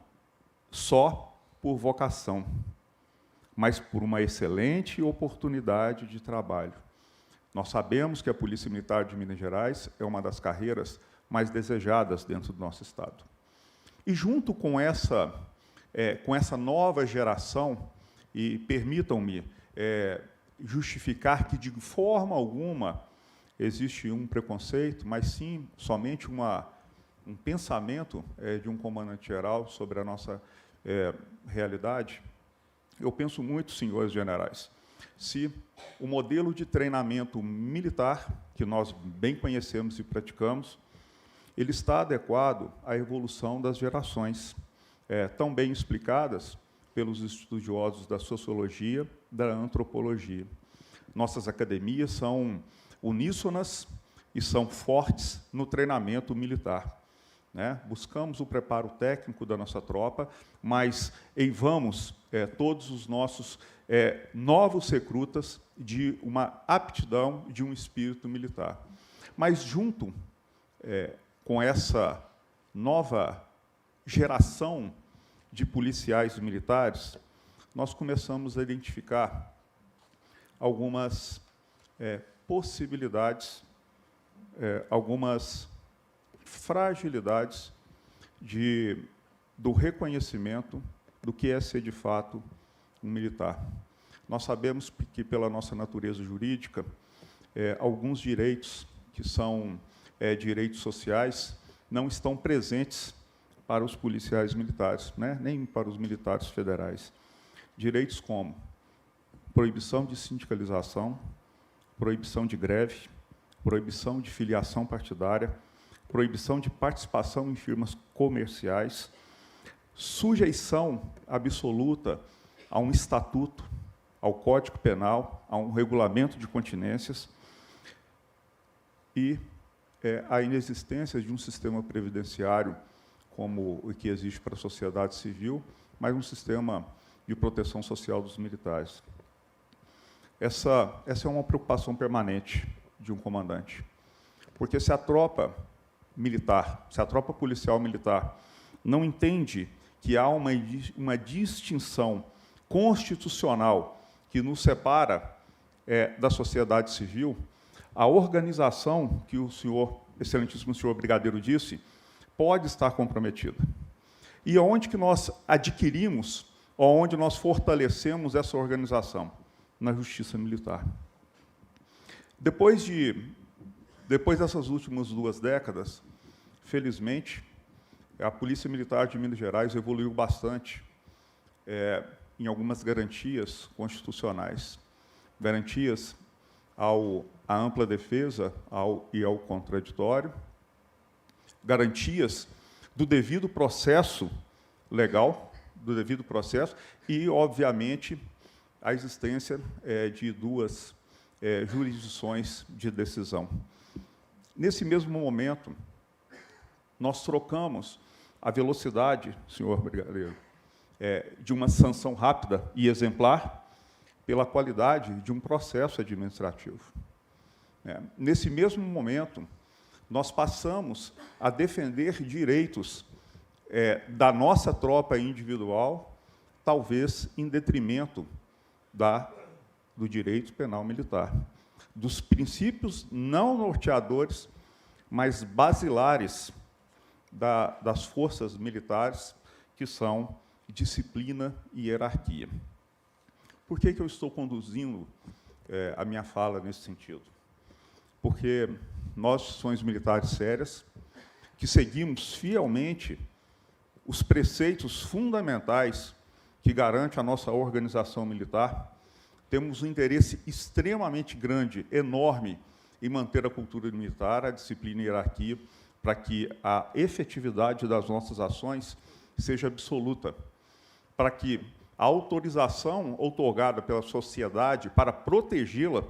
só por vocação, mas por uma excelente oportunidade de trabalho. Nós sabemos que a Polícia Militar de Minas Gerais é uma das carreiras mais desejadas dentro do nosso Estado. E, junto com essa nova geração, e permitam-me justificar que, de forma alguma, existe um preconceito, mas sim somente um pensamento de um comandante-geral sobre a nossa realidade, eu penso muito, senhores generais, se o modelo de treinamento militar, que nós bem conhecemos e praticamos, ele está adequado à evolução das gerações, tão bem explicadas pelos estudiosos da sociologia, da antropologia. Nossas academias são uníssonas e são fortes no treinamento militar. Buscamos o preparo técnico da nossa tropa, mas eivamos todos os nossos novos recrutas de uma aptidão, de um espírito militar. Mas, junto com essa nova geração de policiais militares, nós começamos a identificar algumas possibilidades, algumas fragilidades do reconhecimento do que é ser, de fato, um militar. Nós sabemos que, pela nossa natureza jurídica, alguns direitos que são direitos sociais não estão presentes para os policiais militares, nem para os militares federais. Direitos como proibição de sindicalização, proibição de greve, proibição de filiação partidária, proibição de participação em firmas comerciais, sujeição absoluta a um estatuto, ao Código Penal, a um regulamento de continências e a inexistência de um sistema previdenciário como o que existe para a sociedade civil, mas um sistema de proteção social dos militares. Essa é uma preocupação permanente de um comandante, porque se a tropa militar, se a tropa policial militar não entende que há uma distinção constitucional que nos separa da sociedade civil, a organização que o excelentíssimo senhor brigadeiro disse, pode estar comprometida. E aonde que nós adquirimos, onde nós fortalecemos essa organização? Na Justiça Militar. Depois dessas últimas 2 décadas, felizmente, a Polícia Militar de Minas Gerais evoluiu bastante em algumas garantias constitucionais, garantias à ampla defesa e ao contraditório, garantias do devido processo legal, do devido processo e, obviamente, a existência de 2 jurisdições de decisão. Nesse mesmo momento, nós trocamos a velocidade, senhor brigadeiro, de uma sanção rápida e exemplar pela qualidade de um processo administrativo. Nesse mesmo momento, nós passamos a defender direitos da nossa tropa individual, talvez em detrimento do direito penal militar, dos princípios não norteadores, mas basilares das forças militares, que são disciplina e hierarquia. Por que eu estou conduzindo a minha fala nesse sentido? Porque nós, instituições militares sérias, que seguimos fielmente os preceitos fundamentais que garante a nossa organização militar, temos um interesse extremamente grande, enorme, em manter a cultura militar, a disciplina e a hierarquia, para que a efetividade das nossas ações seja absoluta, para que a autorização outorgada pela sociedade para protegê-la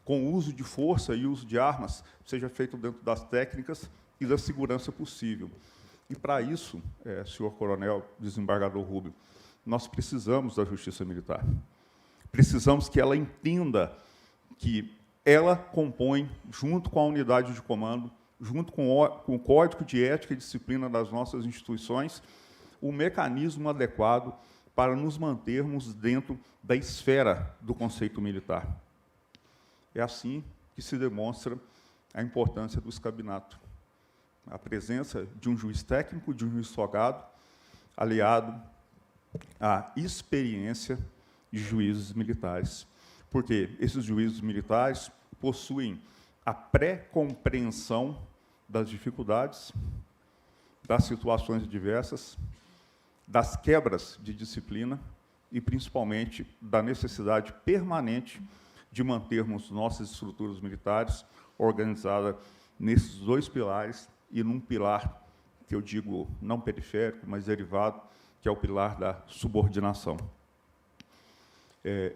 com o uso de força e uso de armas seja feito dentro das técnicas e da segurança possível. E, para isso, senhor coronel, desembargador Rubio, nós precisamos da Justiça Militar. Precisamos que ela entenda que ela compõe, junto com a unidade de comando, junto com o Código de Ética e Disciplina das nossas instituições, o mecanismo adequado para nos mantermos dentro da esfera do conceito militar. É assim que se demonstra a importância do escabinato. A presença de um juiz técnico, de um juiz togado, aliado à experiência de juízes militares. Porque esses juízes militares possuem a pré-compreensão das dificuldades, das situações diversas, das quebras de disciplina e, principalmente, da necessidade permanente de mantermos nossas estruturas militares organizadas nesses 2 pilares e num pilar que eu digo não periférico, mas derivado, que é o pilar da subordinação.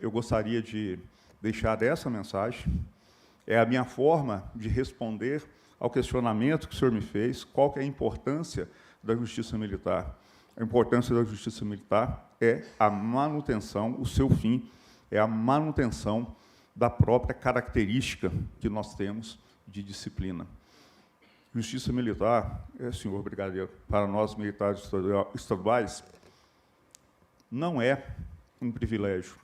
Eu gostaria de deixar essa mensagem. É a minha forma de responder ao questionamento que o senhor me fez, qual que é a importância da Justiça Militar. A importância da Justiça Militar é a manutenção, o seu fim, é a manutenção da própria característica que nós temos de disciplina. Justiça Militar, senhor brigadeiro, para nós militares estaduais, não é um privilégio,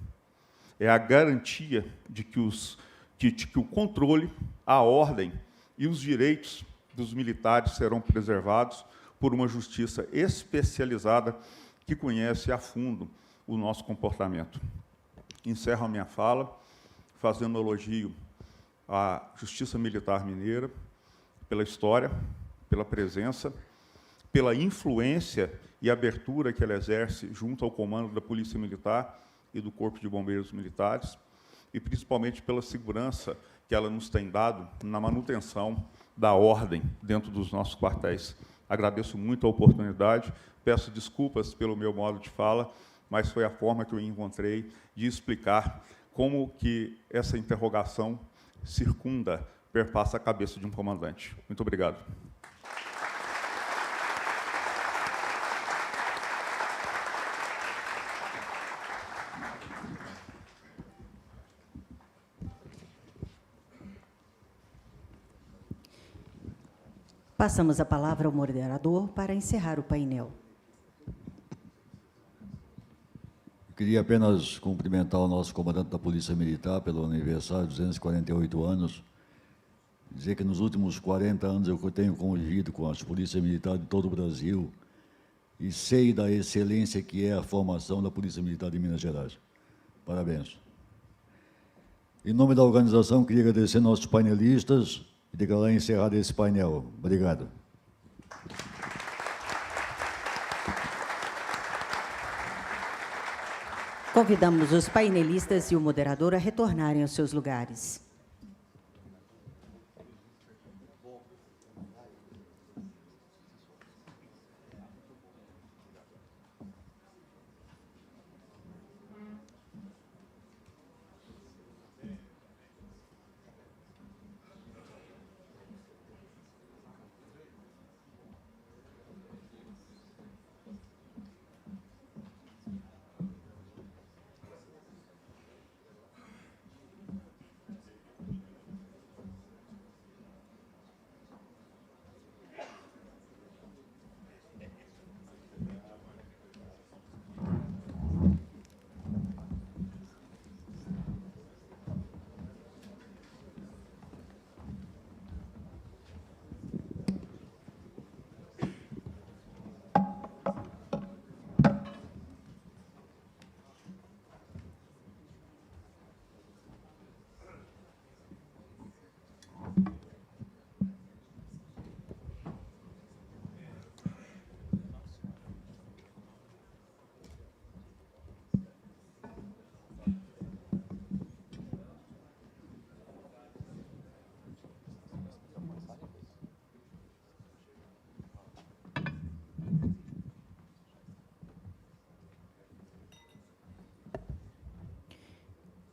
é a garantia de que o controle, a ordem e os direitos dos militares serão preservados por uma justiça especializada que conhece a fundo o nosso comportamento. Encerro a minha fala fazendo elogio à Justiça Militar Mineira pela história, pela presença, pela influência e abertura que ela exerce junto ao comando da Polícia Militar e do Corpo de Bombeiros Militares, e principalmente pela segurança que ela nos tem dado na manutenção da ordem dentro dos nossos quartéis. Agradeço muito a oportunidade, peço desculpas pelo meu modo de fala, mas foi a forma que eu encontrei de explicar como que essa interrogação circunda, perpassa a cabeça de um comandante. Muito obrigado. Passamos a palavra ao moderador para encerrar o painel. Queria apenas cumprimentar o nosso comandante da Polícia Militar pelo aniversário de 248 anos. Dizer que nos últimos 40 anos eu tenho convivido com as polícias militares de todo o Brasil e sei da excelência que é a formação da Polícia Militar de Minas Gerais. Parabéns. Em nome da organização, queria agradecer aos nossos painelistas e declarar encerrado esse painel. Obrigado. Convidamos os painelistas e o moderador a retornarem aos seus lugares.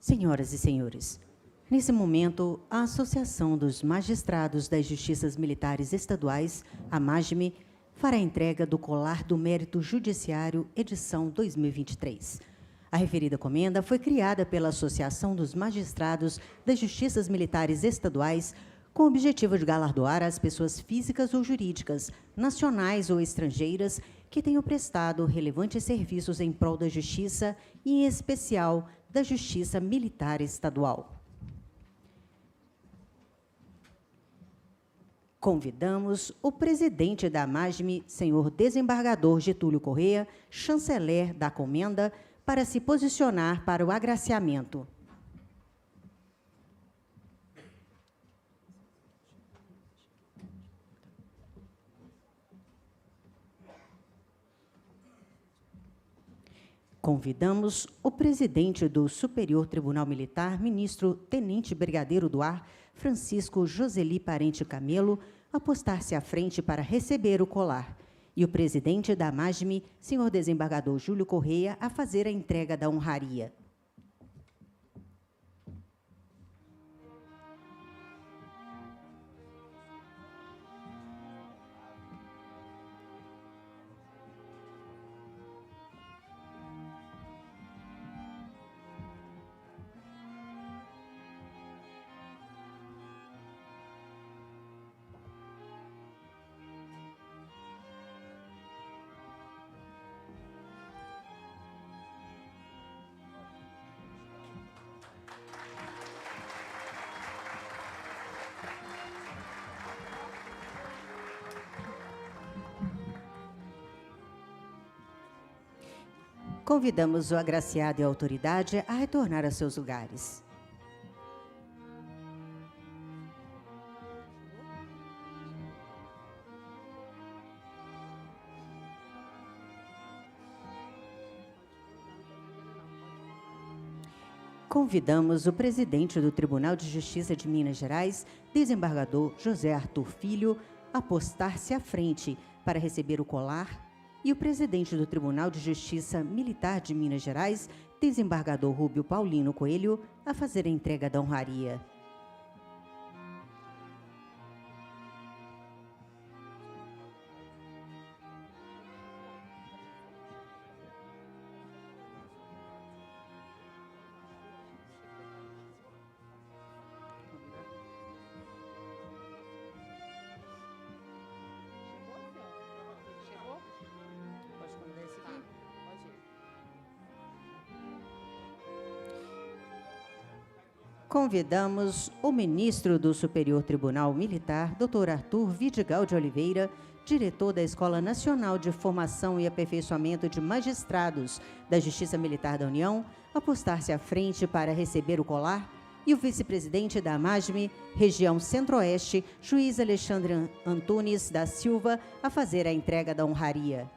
Senhoras e senhores, nesse momento, a Associação dos Magistrados das Justiças Militares Estaduais, a MAGME, fará a entrega do Colar do Mérito Judiciário, edição 2023. A referida comenda foi criada pela Associação dos Magistrados das Justiças Militares Estaduais com o objetivo de galardoar as pessoas físicas ou jurídicas, nacionais ou estrangeiras, que tenham prestado relevantes serviços em prol da justiça e, em especial, da Justiça Militar Estadual. Convidamos o presidente da MAGME, senhor desembargador Getúlio Correia, chanceler da comenda, para se posicionar para o agraciamento. Convidamos o presidente do Superior Tribunal Militar, ministro Tenente Brigadeiro do Ar, Francisco Joseli Parente Camelo, a postar-se à frente para receber o colar, e o presidente da MAGME, senhor desembargador Júlio Correia, a fazer a entrega da honraria. Convidamos o agraciado e a autoridade a retornar a seus lugares. Convidamos o presidente do Tribunal de Justiça de Minas Gerais, desembargador José Arthur Filho, a postar-se à frente para receber o colar, e o presidente do Tribunal de Justiça Militar de Minas Gerais, desembargador Rúbio Paulino Coelho, a fazer a entrega da honraria. Chegou? Pode mandar esse aqui? Pode ir. Convidamos o ministro do Superior Tribunal Militar, Dr. Arthur Vidigal de Oliveira, diretor da Escola Nacional de Formação e Aperfeiçoamento de Magistrados da Justiça Militar da União, a postar-se à frente para receber o colar, e o vice-presidente da AMAGME, Região Centro-Oeste, juiz Alexandre Antunes da Silva, a fazer a entrega da honraria.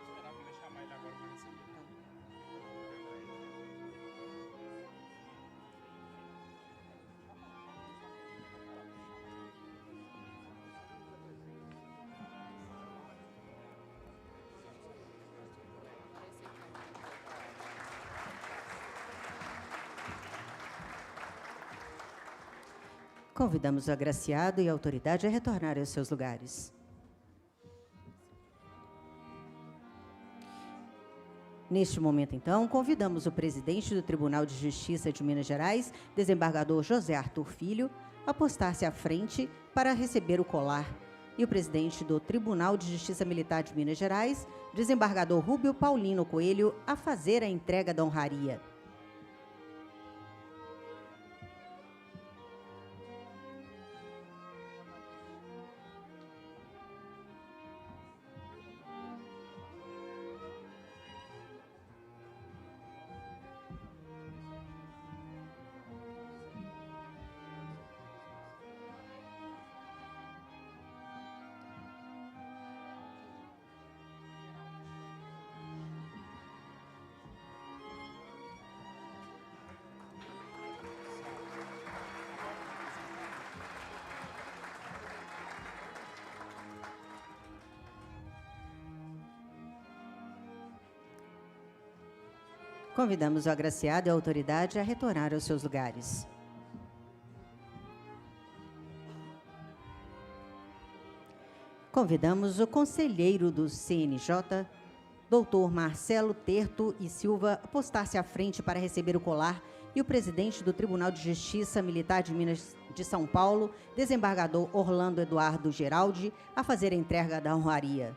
Esperar pra ele chamar ele agora pra receber. Convidamos o agraciado e a autoridade a retornarem aos seus lugares. Neste momento, então, convidamos o presidente do Tribunal de Justiça de Minas Gerais, desembargador José Arthur Filho, a postar-se à frente para receber o colar, e o presidente do Tribunal de Justiça Militar de Minas Gerais, desembargador Rúbio Paulino Coelho, a fazer a entrega da honraria. Convidamos o agraciado e a autoridade a retornar aos seus lugares. Convidamos o conselheiro do CNJ, doutor Marcelo Terto e Silva, a postar-se à frente para receber o colar, e o presidente do Tribunal de Justiça Militar de Minas de São Paulo, desembargador Orlando Eduardo Geraldi, a fazer a entrega da honraria.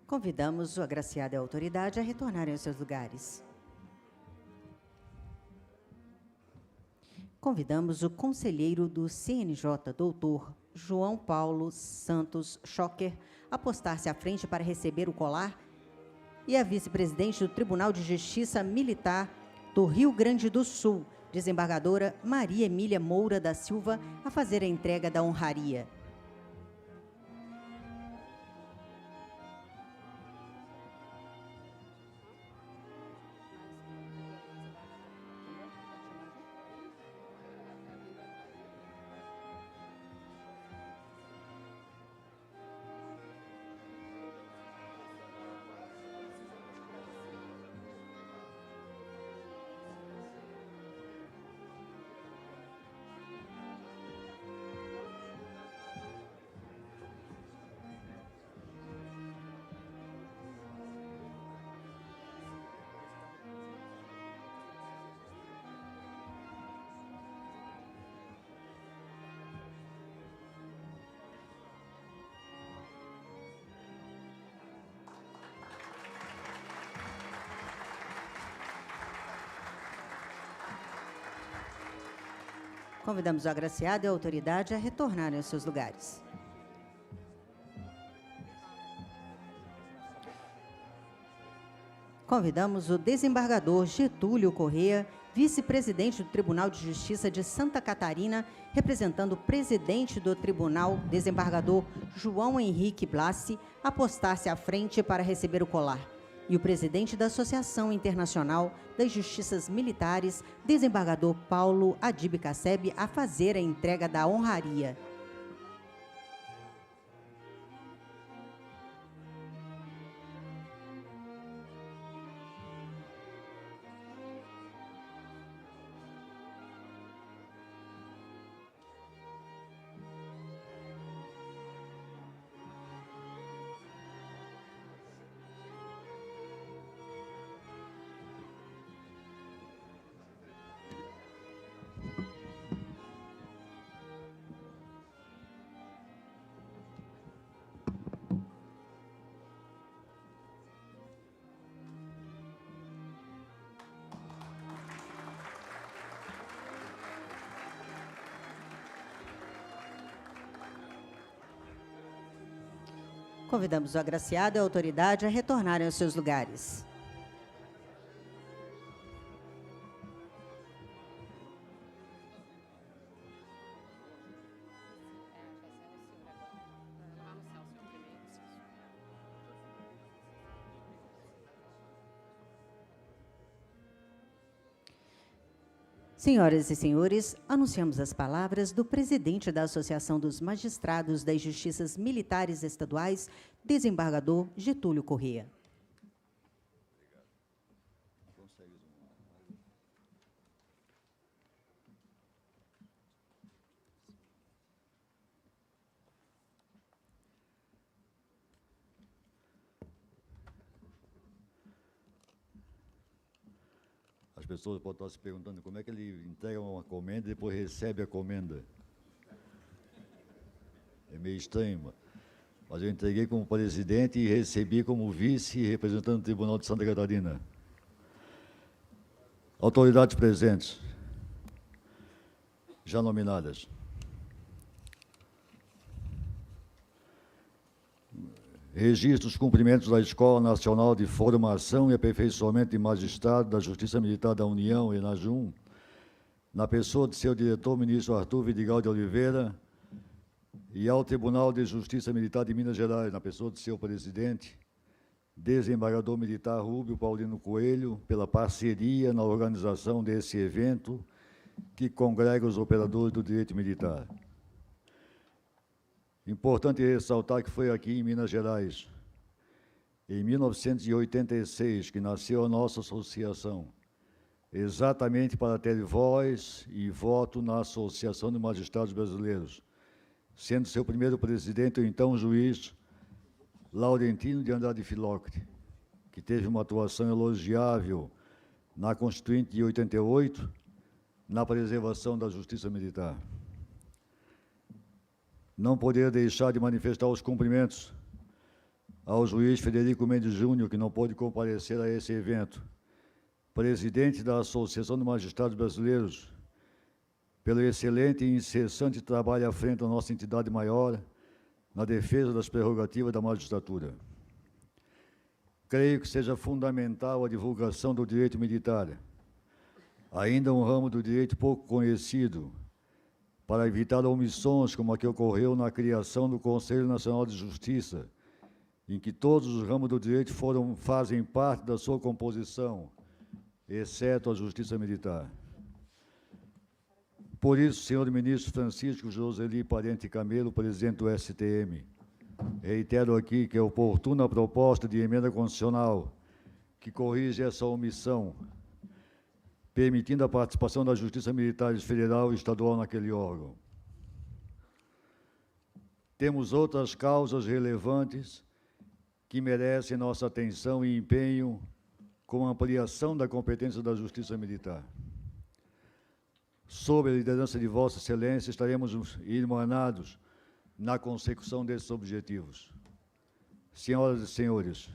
Convidamos o agraciado e a autoridade a retornarem aos seus lugares. Convidamos o conselheiro do CNJ, doutor João Paulo Santos Schocker apostar-se à frente para receber o colar e a vice-presidente do Tribunal de Justiça Militar do Rio Grande do Sul, desembargadora Maria Emília Moura da Silva, a fazer a entrega da honraria. Convidamos o agraciado e a autoridade a retornarem aos seus lugares. Convidamos o desembargador Getúlio Corrêa, vice-presidente do Tribunal de Justiça de Santa Catarina, representando o presidente do tribunal, desembargador João Henrique Blassi, a postar-se à frente para receber o colar. E o presidente da Associação Internacional das Justiças Militares, desembargador Paulo Adib Casseb, a fazer a entrega da honraria. Convidamos o agraciado e a autoridade a retornarem aos seus lugares. Senhoras e senhores, anunciamos as palavras do presidente da Associação dos Magistrados das Justiças Militares Estaduais, desembargador Getúlio Corrêa. As pessoas podem estar se perguntando como é que ele entrega uma comenda e depois recebe a comenda. É meio estranho, mas eu entreguei como presidente e recebi como vice, representando o Tribunal de Santa Catarina. Autoridades presentes, já nominadas. Registro os cumprimentos da Escola Nacional de Formação e Aperfeiçoamento de Magistrado da Justiça Militar da União, ENAJUM, na pessoa de seu diretor, ministro Arthur Vidigal de Oliveira, e ao Tribunal de Justiça Militar de Minas Gerais, na pessoa de seu presidente, desembargador militar Rúbio Paulino Coelho, pela parceria na organização desse evento que congrega os operadores do direito militar. Importante ressaltar que foi aqui em Minas Gerais, em 1986, que nasceu a nossa associação, exatamente para ter voz e voto na Associação de Magistrados Brasileiros, sendo seu primeiro presidente o então juiz Laurentino de Andrade Filocri, que teve uma atuação elogiável na Constituinte de 88, na preservação da justiça militar. Não poderia deixar de manifestar os cumprimentos ao juiz Frederico Mendes Júnior, que não pôde comparecer a esse evento, presidente da Associação de Magistrados Brasileiros, pelo excelente e incessante trabalho à frente da nossa entidade maior, na defesa das prerrogativas da magistratura. Creio que seja fundamental a divulgação do direito militar, ainda um ramo do direito pouco conhecido, para evitar omissões como a que ocorreu na criação do Conselho Nacional de Justiça, em que todos os ramos do direito fazem parte da sua composição, exceto a Justiça Militar. Por isso, senhor ministro Francisco Joseli Parente Camelo, presidente do STM, reitero aqui que é oportuna a proposta de emenda constitucional que corrige essa omissão, permitindo a participação da Justiça Militar Federal e Estadual naquele órgão. Temos outras causas relevantes que merecem nossa atenção e empenho, como a ampliação da competência da Justiça Militar. Sob a liderança de Vossa Excelência, estaremos irmanados na consecução desses objetivos. Senhoras e senhores,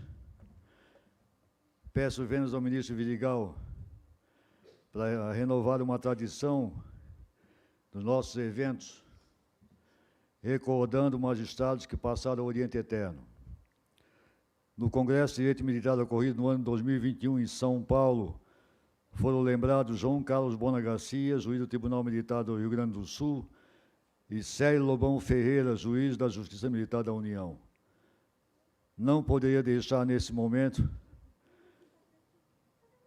peço vendas ao ministro Vidigal para renovar uma tradição dos nossos eventos, recordando magistrados que passaram ao Oriente Eterno. No Congresso de Direito Militar ocorrido no ano 2021 em São Paulo, foram lembrados João Carlos Bona Garcia, juiz do Tribunal Militar do Rio Grande do Sul, e Célio Lobão Ferreira, juiz da Justiça Militar da União. Não poderia deixar, nesse momento,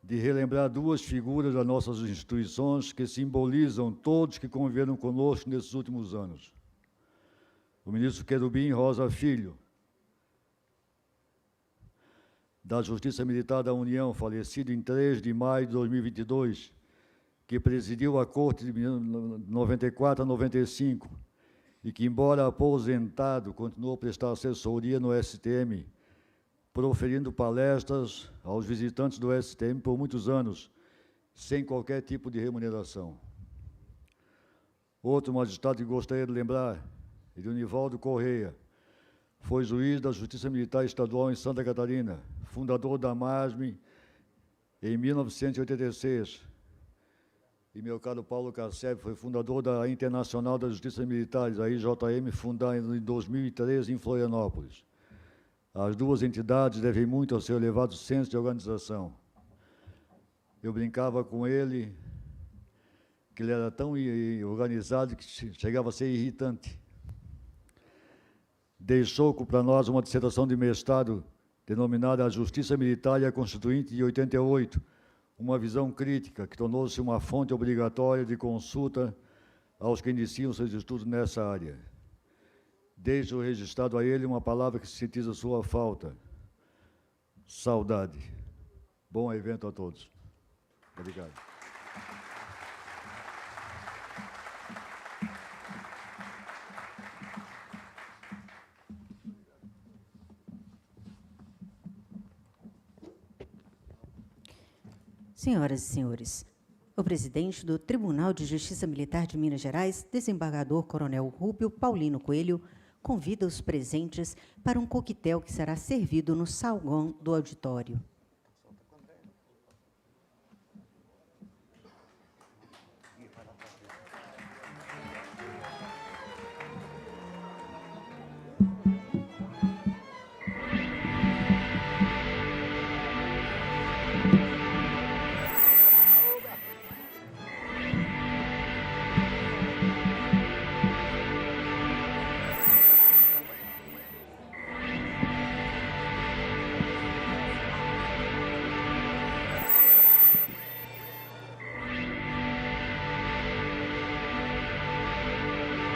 de relembrar duas figuras das nossas instituições que simbolizam todos que conviveram conosco nesses últimos anos. O ministro Querubim Rosa Filho, da Justiça Militar da União, falecido em 3 de maio de 2022, que presidiu a Corte de 94 a 95 e que, embora aposentado, continuou a prestar assessoria no STM, proferindo palestras aos visitantes do STM por muitos anos, sem qualquer tipo de remuneração. Outro magistrado que gostaria de lembrar, Edunivaldo Correia, foi juiz da Justiça Militar Estadual em Santa Catarina, fundador da MASME em 1986. E meu caro Paulo Casseb foi fundador da Internacional da Justiça Militar, a IJM, fundada em 2013 em Florianópolis. As duas entidades devem muito ao seu elevado senso de organização. Eu brincava com ele que ele era tão organizado que chegava a ser irritante. Deixou para nós uma dissertação de mestrado denominada A Justiça Militar e a Constituinte de 88, uma visão crítica que tornou-se uma fonte obrigatória de consulta aos que iniciam seus estudos nessa área. Deixo registrado a ele uma palavra que sintetiza sua falta: saudade. Bom evento a todos. Obrigado. Senhoras e senhores, o presidente do Tribunal de Justiça Militar de Minas Gerais, desembargador Coronel Rúbio Paulino Coelho, convida os presentes para um coquetel que será servido no salão do auditório.